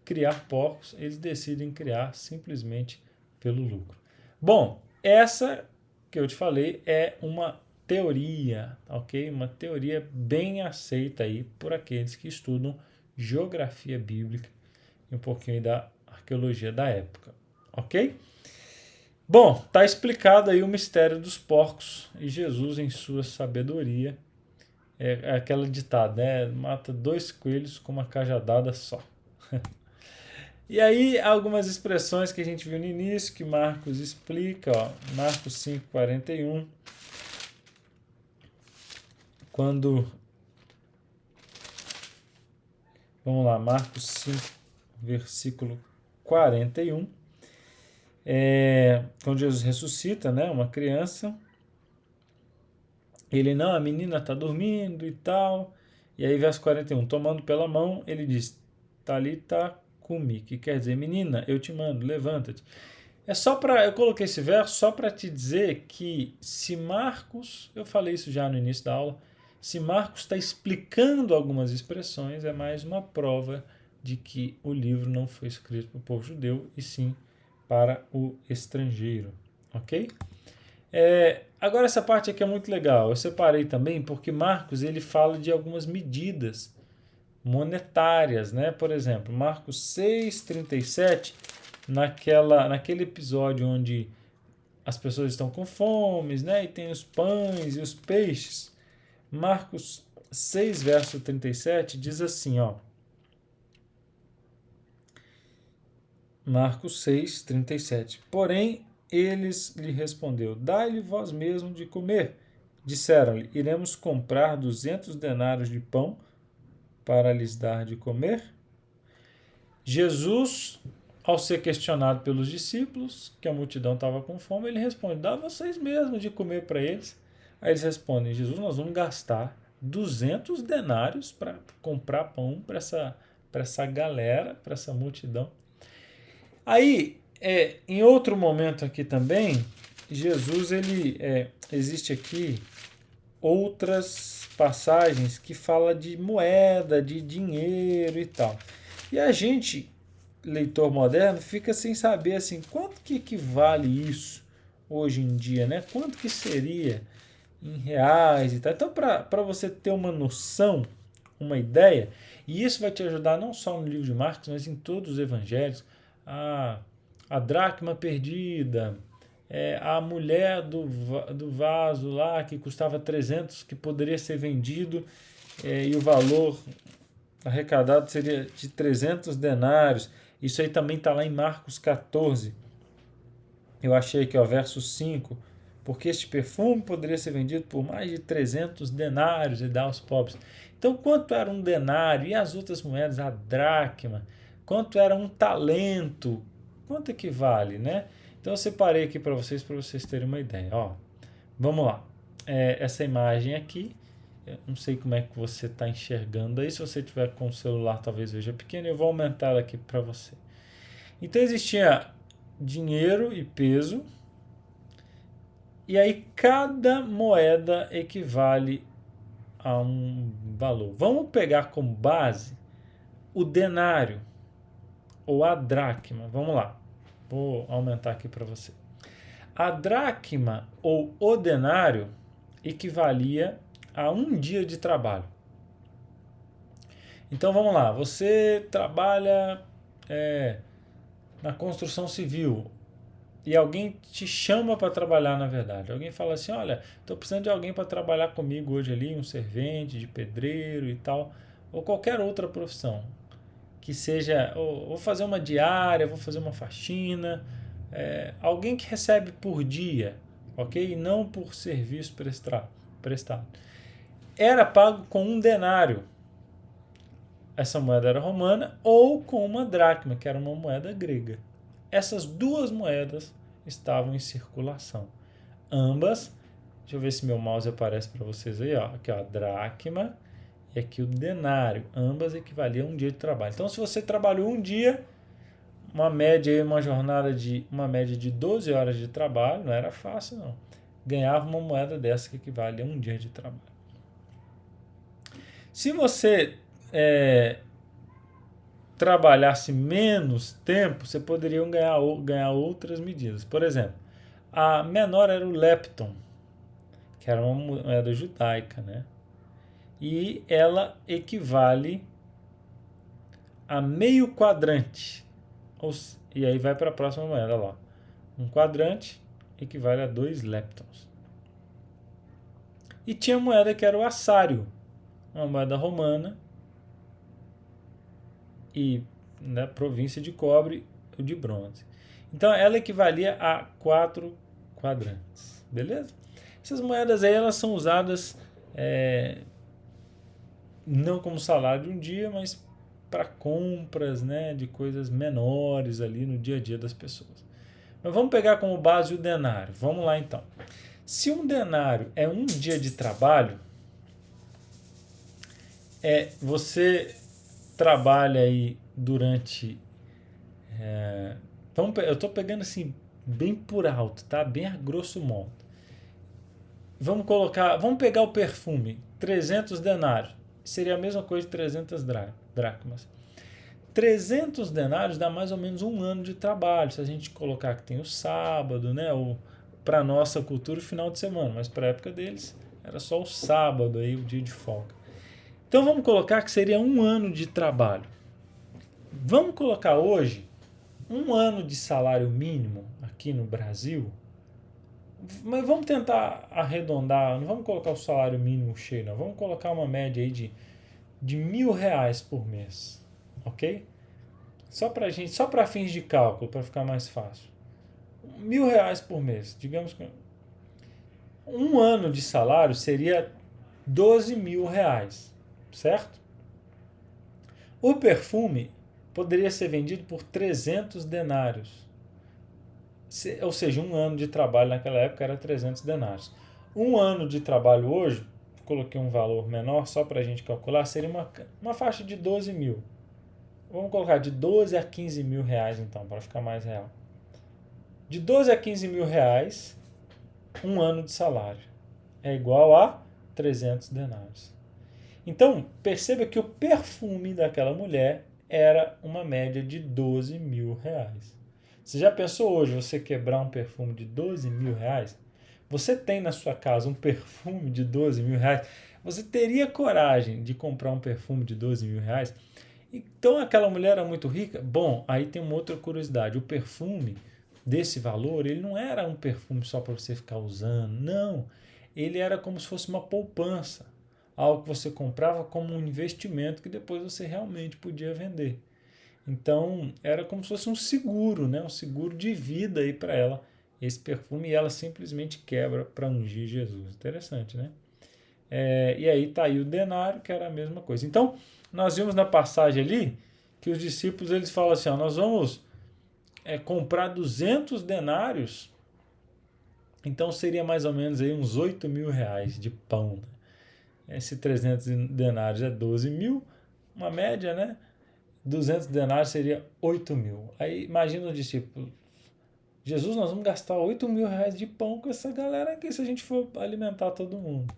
S1: criar porcos, eles decidem criar simplesmente pelo lucro. Bom, essa que eu te falei é uma teoria, ok? Uma teoria bem aceita aí por aqueles que estudam geografia bíblica e um pouquinho da arqueologia da época, ok? Bom, está explicado aí o mistério dos porcos e Jesus, em sua sabedoria, é aquela ditada, né? Mata 2 coelhos com uma cajadada só. E aí, algumas expressões que a gente viu no início, que Marcos explica, Marcos 5,41, quando... Vamos lá, Marcos 5, versículo 41. Quando Jesus ressuscita, uma criança, ele não, a menina está dormindo e tal, e aí verso 41, tomando pela mão, ele diz, Talita cumi, que quer dizer, menina, eu te mando, levanta-te. Eu coloquei esse verso só para te dizer que se Marcos, eu falei isso já no início da aula, se Marcos está explicando algumas expressões, é mais uma prova de que o livro não foi escrito para o povo judeu, e sim para o estrangeiro, ok? Agora essa parte aqui é muito legal, eu separei também porque Marcos ele fala de algumas medidas monetárias, por exemplo, Marcos 6,37, naquele episódio onde as pessoas estão com fome, e tem os pães e os peixes, Marcos 6, verso 37, diz assim, Marcos 6, 37. Porém, eles lhe respondeu, dai-lhe vós mesmo de comer. Disseram-lhe, iremos comprar 200 denários de pão para lhes dar de comer? Jesus, ao ser questionado pelos discípulos, que a multidão estava com fome, ele responde, dá vocês mesmos de comer para eles. Aí eles respondem, Jesus, nós vamos gastar 200 denários para comprar pão para essa galera, para essa multidão. Aí, em outro momento aqui também, Jesus, existe aqui outras passagens que fala de moeda, de dinheiro e tal. E a gente, leitor moderno, fica sem saber assim, quanto que equivale isso hoje em dia, Quanto que seria em reais e tal. Então, para você ter uma noção, uma ideia, e isso vai te ajudar não só no livro de Marcos, mas em todos os evangelhos, a dracma perdida, a mulher do vaso lá que custava 300, que poderia ser vendido, e o valor arrecadado seria de 300 denários. Isso aí também está lá em Marcos 14. Eu achei aqui, verso 5. porque este perfume poderia ser vendido por mais de 300 denários e dar aos pobres. Então, quanto era um denário? E as outras moedas, a dracma? Quanto era um talento? Quanto equivale, né? Então, eu separei aqui para vocês terem uma ideia. Ó, vamos lá. Essa imagem aqui, eu não sei como é que você está enxergando aí. Se você tiver com o celular, talvez veja pequeno. Eu vou aumentar ela aqui para você. Então, existia dinheiro e peso. E aí, cada moeda equivale a um valor. Vamos pegar como base o denário ou a dracma. Vamos lá. Vou aumentar aqui para você. A dracma ou o denário equivalia a um dia de trabalho. Então vamos lá. Você trabalha na construção civil e alguém te chama para trabalhar, na verdade. Alguém fala assim, olha, estou precisando de alguém para trabalhar comigo hoje ali, um servente, de pedreiro e tal, ou qualquer outra profissão, que seja, vou fazer uma diária, vou fazer uma faxina, alguém que recebe por dia, ok? E não por serviço prestado. Era pago com um denário, essa moeda era romana, ou com uma dracma, que era uma moeda grega. Essas duas moedas estavam em circulação. Ambas, deixa eu ver se meu mouse aparece para vocês aí, ó. Aqui ó, a dracma e aqui o denário. Ambas equivaliam a um dia de trabalho. Então, se você trabalhou um dia, uma média de 12 horas de trabalho, não era fácil não. Ganhava uma moeda dessa que equivale a um dia de trabalho. Se você trabalhasse menos tempo, você poderia ganhar outras medidas. Por exemplo, a menor era o lepton, que era uma moeda judaica, né? E ela equivale a meio quadrante. E aí vai para a próxima moeda lá. Um quadrante equivale a 2 leptons. E tinha moeda que era o assário, uma moeda romana, e na província de cobre ou de bronze. Então ela equivalia a 4 quadrantes, beleza? Essas moedas aí elas são usadas não como salário de um dia, mas para compras, né, de coisas menores ali no dia a dia das pessoas. Mas vamos pegar como base o denário. Vamos lá então. Se um denário é um dia de trabalho, você trabalha aí durante... eu estou pegando assim bem por alto, tá? Bem a grosso modo. Vamos pegar o perfume, 300 denários. Seria a mesma coisa de 300 dracmas. 300 denários dá mais ou menos um ano de trabalho. Se a gente colocar que tem o sábado, né? Para nossa cultura, o final de semana. Mas para a época deles, era só o sábado, aí, o dia de folga. Então vamos colocar que seria um ano de trabalho. Vamos colocar hoje um ano de salário mínimo aqui no Brasil. Mas vamos tentar arredondar, não vamos colocar o salário mínimo cheio, não. Vamos colocar uma média aí de R$1.000 por mês, ok? Só para fins de cálculo, para ficar mais fácil. R$1.000 por mês, digamos que um ano de salário seria R$12.000, certo? O perfume poderia ser vendido por 300 denários. Ou seja, um ano de trabalho naquela época era 300 denários. Um ano de trabalho hoje, coloquei um valor menor só para a gente calcular, seria uma faixa de 12 mil. Vamos colocar de 12 a 15 mil reais então, para ficar mais real. De 12 a 15 mil reais, um ano de salário é igual a 300 denários. Então, perceba que o perfume daquela mulher era uma média de 12 mil reais. Você já pensou hoje você quebrar um perfume de 12 mil reais? Você tem na sua casa um perfume de 12 mil reais? Você teria coragem de comprar um perfume de 12 mil reais? Então aquela mulher era muito rica? Bom, aí tem uma outra curiosidade. O perfume desse valor, ele não era um perfume só para você ficar usando. Não, ele era como se fosse uma poupança. Algo que você comprava como um investimento que depois você realmente podia vender. Então, era como se fosse um seguro, né? Um seguro de vida aí para ela esse perfume e ela simplesmente quebra para ungir Jesus. Interessante, né? E aí está aí o denário, que era a mesma coisa. Então, nós vimos na passagem ali que os discípulos eles falam assim, ó, nós vamos comprar 200 denários, então seria mais ou menos aí uns 8 mil reais de pão. Esse 300 denários é 12 mil, uma média, né? 200 denários seria 8 mil. Aí imagina o discípulo, Jesus, nós vamos gastar 8 mil reais de pão com essa galera aqui se a gente for alimentar todo mundo.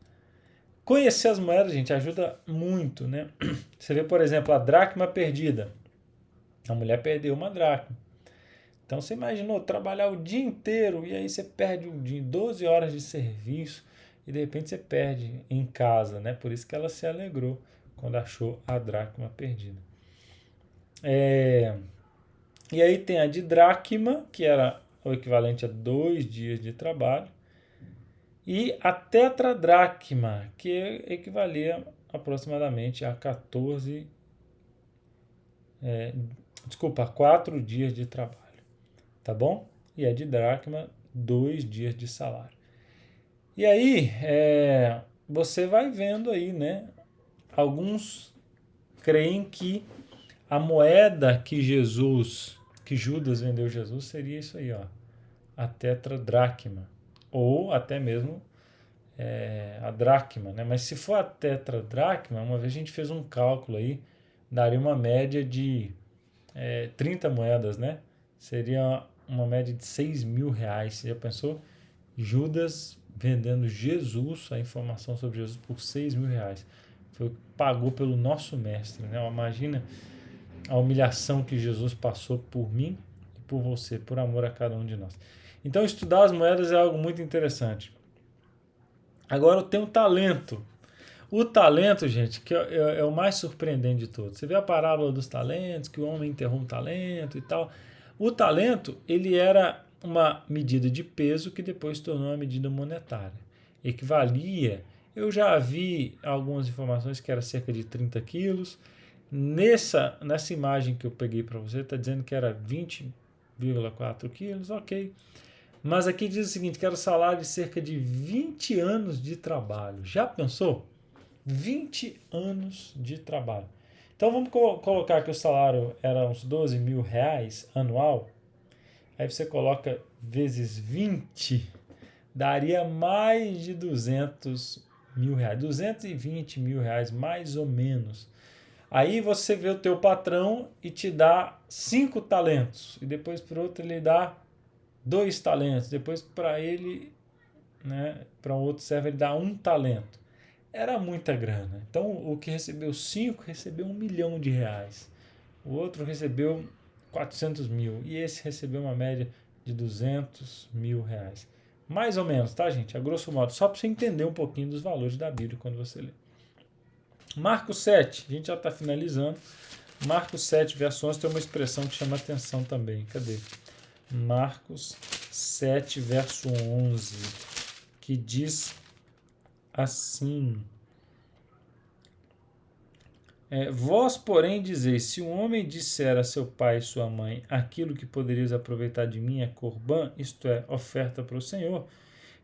S1: Conhecer as moedas, gente, ajuda muito, né? Você vê, por exemplo, a dracma perdida. A mulher perdeu uma dracma. Então você imaginou trabalhar o dia inteiro e aí você perde 12 horas de serviço e de repente você perde em casa, né? Por isso que ela se alegrou quando achou a dracma perdida. E aí tem a de dracma, que era o equivalente a 2 dias de trabalho, e a tetradracma, que equivalia aproximadamente a 4 dias de trabalho, tá bom? E a de dracma, 2 dias de salário. E aí, você vai vendo aí, né? Alguns creem que a moeda que Judas vendeu Jesus seria isso aí, ó, a tetradracma, ou até mesmo a dracma, né? Mas se for a tetradracma, uma vez a gente fez um cálculo aí, daria uma média de 30 moedas, né? Seria uma média de 6 mil reais. Você já pensou? Judas vendendo Jesus, a informação sobre Jesus, por 6 mil reais. Pagou pelo nosso mestre, né? Imagina a humilhação que Jesus passou por mim e por você, por amor a cada um de nós. Então, estudar as moedas é algo muito interessante. Agora, tem o talento. O talento, gente, que é o mais surpreendente de todos. Você vê a parábola dos talentos, que o homem enterrou um talento e tal. O talento, ele era uma medida de peso que depois se tornou uma medida monetária. Equivalia, eu já vi algumas informações que era cerca de 30 quilos. Nessa imagem que eu peguei para você, está dizendo que era 20,4 quilos, ok. Mas aqui diz o seguinte, que era o salário de cerca de 20 anos de trabalho. Já pensou? 20 anos de trabalho. Então vamos colocar que o salário era uns 12 mil reais anual. Aí você coloca vezes 20, daria mais de 200 mil reais. 220 mil reais, mais ou menos. Aí você vê o teu patrão e te dá 5 talentos. E depois para o outro ele dá 2 talentos. Depois para ele, né, para um outro servo ele dá 1 talento. Era muita grana. Então o que recebeu 5 recebeu 1 milhão de reais. O outro recebeu 400 mil. E esse recebeu uma média de 200 mil reais. Mais ou menos, tá, gente? A grosso modo. Só para você entender um pouquinho dos valores da Bíblia quando você lê. Marcos 7, a gente já está finalizando. Marcos 7, verso 11, tem uma expressão que chama atenção também. Cadê? Marcos 7, verso 11, que diz assim: vós, porém, dizeis, se um homem disser a seu pai e sua mãe, aquilo que poderias aproveitar de mim é corbã, isto é, oferta para o Senhor,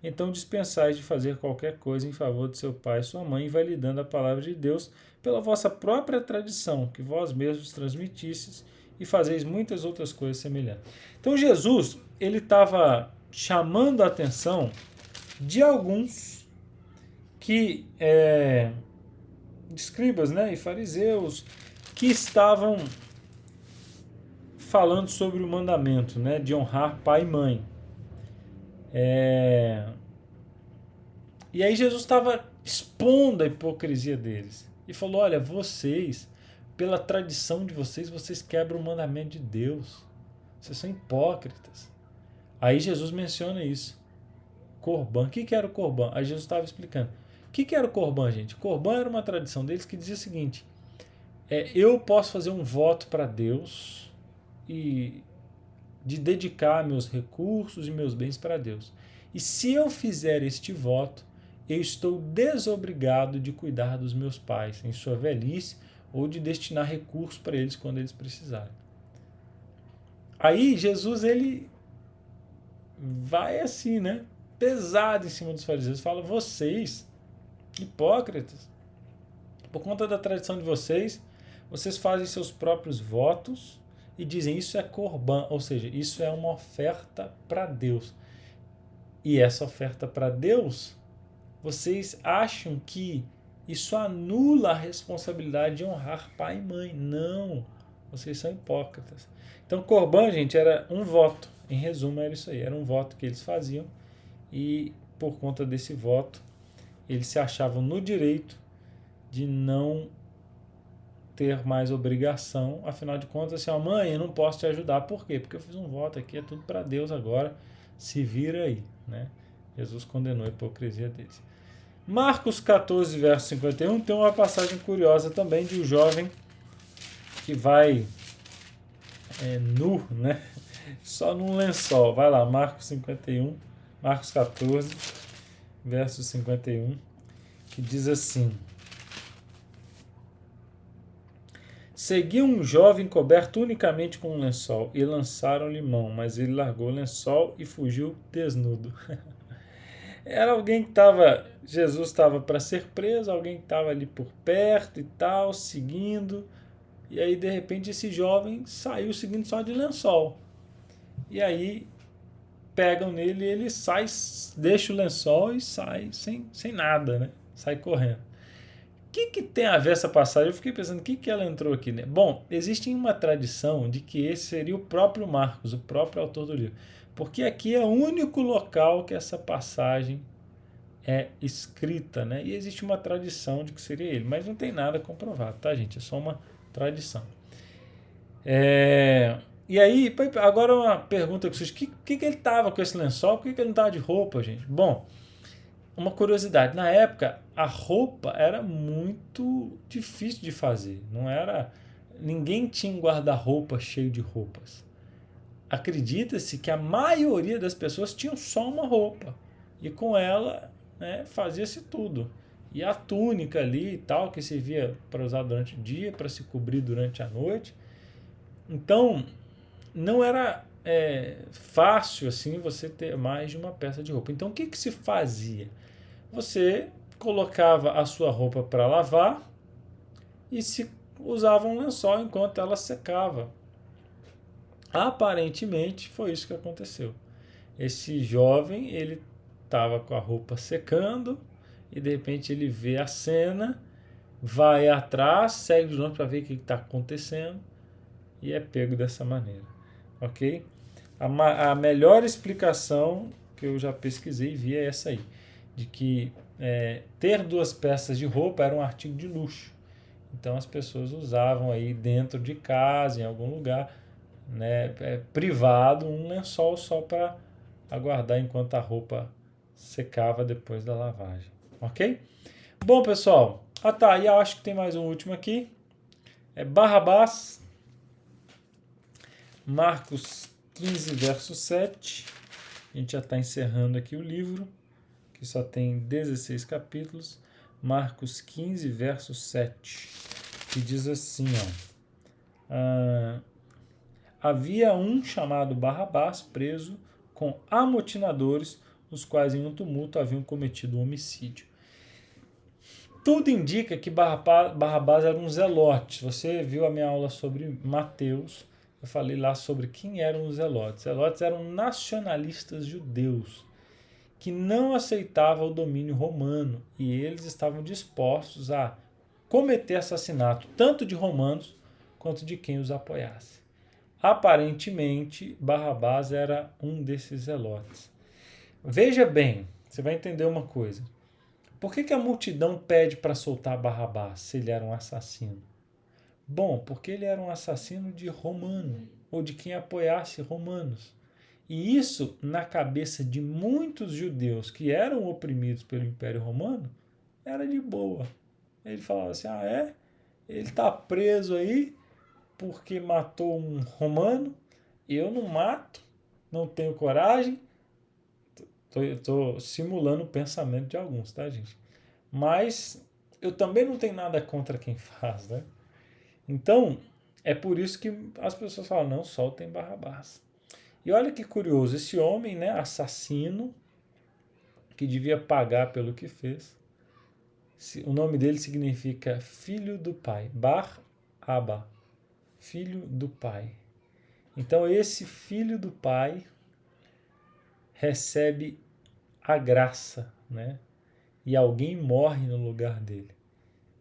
S1: então dispensais de fazer qualquer coisa em favor de seu pai e sua mãe, invalidando a palavra de Deus pela vossa própria tradição, que vós mesmos transmitisseis, e fazeis muitas outras coisas semelhantes. Então Jesus, ele estava chamando a atenção de alguns que, de escribas, né, e fariseus, que estavam falando sobre o mandamento, né, de honrar pai e mãe. E aí Jesus estava expondo a hipocrisia deles e falou: olha, vocês, pela tradição de vocês, vocês quebram o mandamento de Deus. Vocês são hipócritas. Aí Jesus menciona isso. Corbã. O que era o corbã? Aí Jesus estava explicando. O que era o corbã, gente? Corbã era uma tradição deles que dizia o seguinte: eu posso fazer um voto para Deus e de dedicar meus recursos e meus bens para Deus. E se eu fizer este voto, eu estou desobrigado de cuidar dos meus pais em sua velhice ou de destinar recursos para eles quando eles precisarem. Aí Jesus, ele vai assim, né? Pesado em cima dos fariseus. Fala, vocês, hipócritas, por conta da tradição de vocês, vocês fazem seus próprios votos e dizem isso é corban, ou seja, isso é uma oferta para Deus. E essa oferta para Deus, vocês acham que isso anula a responsabilidade de honrar pai e mãe. Não, vocês são hipócritas. Então, corban, gente, era um voto. Em resumo, era isso aí. Era um voto que eles faziam e, por conta desse voto, eles se achavam no direito de não ter mais obrigação. Afinal de contas, assim, mãe, eu não posso te ajudar. Por quê? Porque eu fiz um voto aqui, é tudo para Deus agora. Se vira aí, né? Jesus condenou a hipocrisia deles. Marcos 14, verso 51, tem uma passagem curiosa também de um jovem que vai nu, né? Só num lençol. Vai lá, Marcos 14, verso 51, que diz assim: seguia um jovem coberto unicamente com um lençol e lançaram-lhe mão, mas ele largou o lençol e fugiu desnudo. Era alguém que estava, Jesus estava para ser preso, alguém que estava ali por perto e tal, seguindo, e aí de repente esse jovem saiu seguindo só de lençol. E aí pegam nele e ele sai, deixa o lençol e sai sem nada, né? Sai correndo. O que tem a ver essa passagem? Eu fiquei pensando, o que ela entrou aqui, né? Bom, existe uma tradição de que esse seria o próprio Marcos, o próprio autor do livro. Porque aqui é o único local que essa passagem é escrita, né? E existe uma tradição de que seria ele, mas não tem nada comprovado, tá, gente? É só uma tradição. E aí, agora uma pergunta que surge: que ele estava com esse lençol? Por que ele não estava de roupa, gente? Bom, uma curiosidade, na época a roupa era muito difícil de fazer, não era, ninguém tinha um guarda-roupa cheio de roupas. Acredita-se que a maioria das pessoas tinham só uma roupa e com ela, né, fazia-se tudo. E a túnica ali e tal, que servia para usar durante o dia, para se cobrir durante a noite. Então, não era fácil assim você ter mais de uma peça de roupa. Então, o que se fazia? Você colocava a sua roupa para lavar e se usava um lençol enquanto ela secava. Aparentemente foi isso que aconteceu. Esse jovem, ele estava com a roupa secando e de repente ele vê a cena, vai atrás, segue de longe para ver o que está acontecendo e é pego dessa maneira, ok? A melhor explicação que eu já pesquisei e vi é essa aí, de que ter duas peças de roupa era um artigo de luxo. Então as pessoas usavam aí dentro de casa, em algum lugar, né, privado, um lençol só para aguardar enquanto a roupa secava depois da lavagem, ok? Bom, pessoal, e eu acho que tem mais um último aqui, é Barrabás, Marcos 15, verso 7, a gente já está encerrando aqui o livro, que só tem 16 capítulos, Marcos 15, verso 7, que diz assim, havia um chamado Barrabás preso com amotinadores, os quais em um tumulto haviam cometido um homicídio. Tudo indica que Barrabás era um zelote. Você viu a minha aula sobre Mateus, eu falei lá sobre quem eram os zelotes. Zelotes eram nacionalistas judeus que não aceitavam o domínio romano e eles estavam dispostos a cometer assassinato tanto de romanos quanto de quem os apoiasse. Aparentemente, Barrabás era um desses zelotes. Veja bem, você vai entender uma coisa. Por que a multidão pede para soltar Barrabás se ele era um assassino? Bom, porque ele era um assassino de romano, ou de quem apoiasse romanos. E isso, na cabeça de muitos judeus que eram oprimidos pelo Império Romano, era de boa. Ele falava assim, ele está preso aí porque matou um romano, eu não mato, não tenho coragem. Estou simulando o pensamento de alguns, tá, gente? Mas eu também não tenho nada contra quem faz, né? Então, é por isso que as pessoas falam, não, soltem Barrabás. E olha que curioso, esse homem, né, assassino, que devia pagar pelo que fez, o nome dele significa filho do pai, Bar Abba, filho do pai. Então esse filho do pai recebe a graça, né? E alguém morre no lugar dele.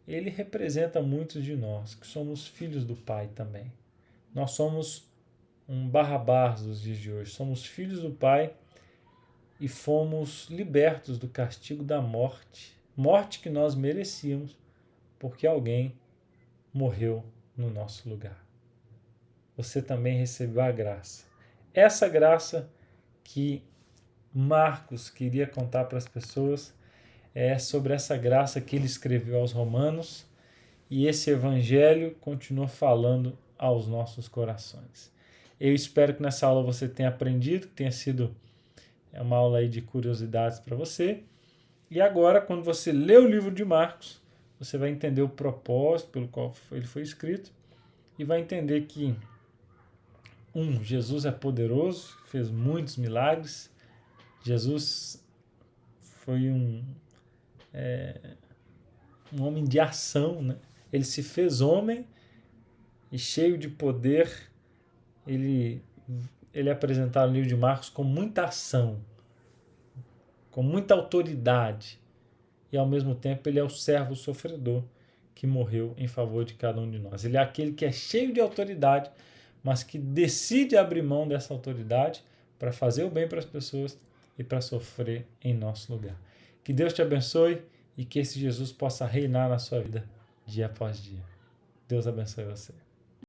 S1: Ele representa muitos de nós, que somos filhos do pai também. Nós somos um Barrabás dos dias de hoje, somos filhos do pai e fomos libertos do castigo da morte, morte que nós merecíamos, porque alguém morreu no nosso lugar. Você também recebeu a graça. Essa graça que Marcos queria contar para as pessoas é sobre essa graça que ele escreveu aos Romanos, e esse evangelho continua falando aos nossos corações. Eu espero que nessa aula você tenha aprendido, que tenha sido uma aula aí de curiosidades para você. E agora, quando você lê o livro de Marcos, você vai entender o propósito pelo qual ele foi escrito e vai entender que Jesus é poderoso, fez muitos milagres. Jesus foi um homem de ação, né? Ele se fez homem e cheio de poder. Ele é apresentado no livro de Marcos com muita ação, com muita autoridade. E ao mesmo tempo ele é o servo sofredor que morreu em favor de cada um de nós. Ele é aquele que é cheio de autoridade, mas que decide abrir mão dessa autoridade para fazer o bem para as pessoas e para sofrer em nosso lugar. Que Deus te abençoe e que esse Jesus possa reinar na sua vida dia após dia. Deus abençoe você.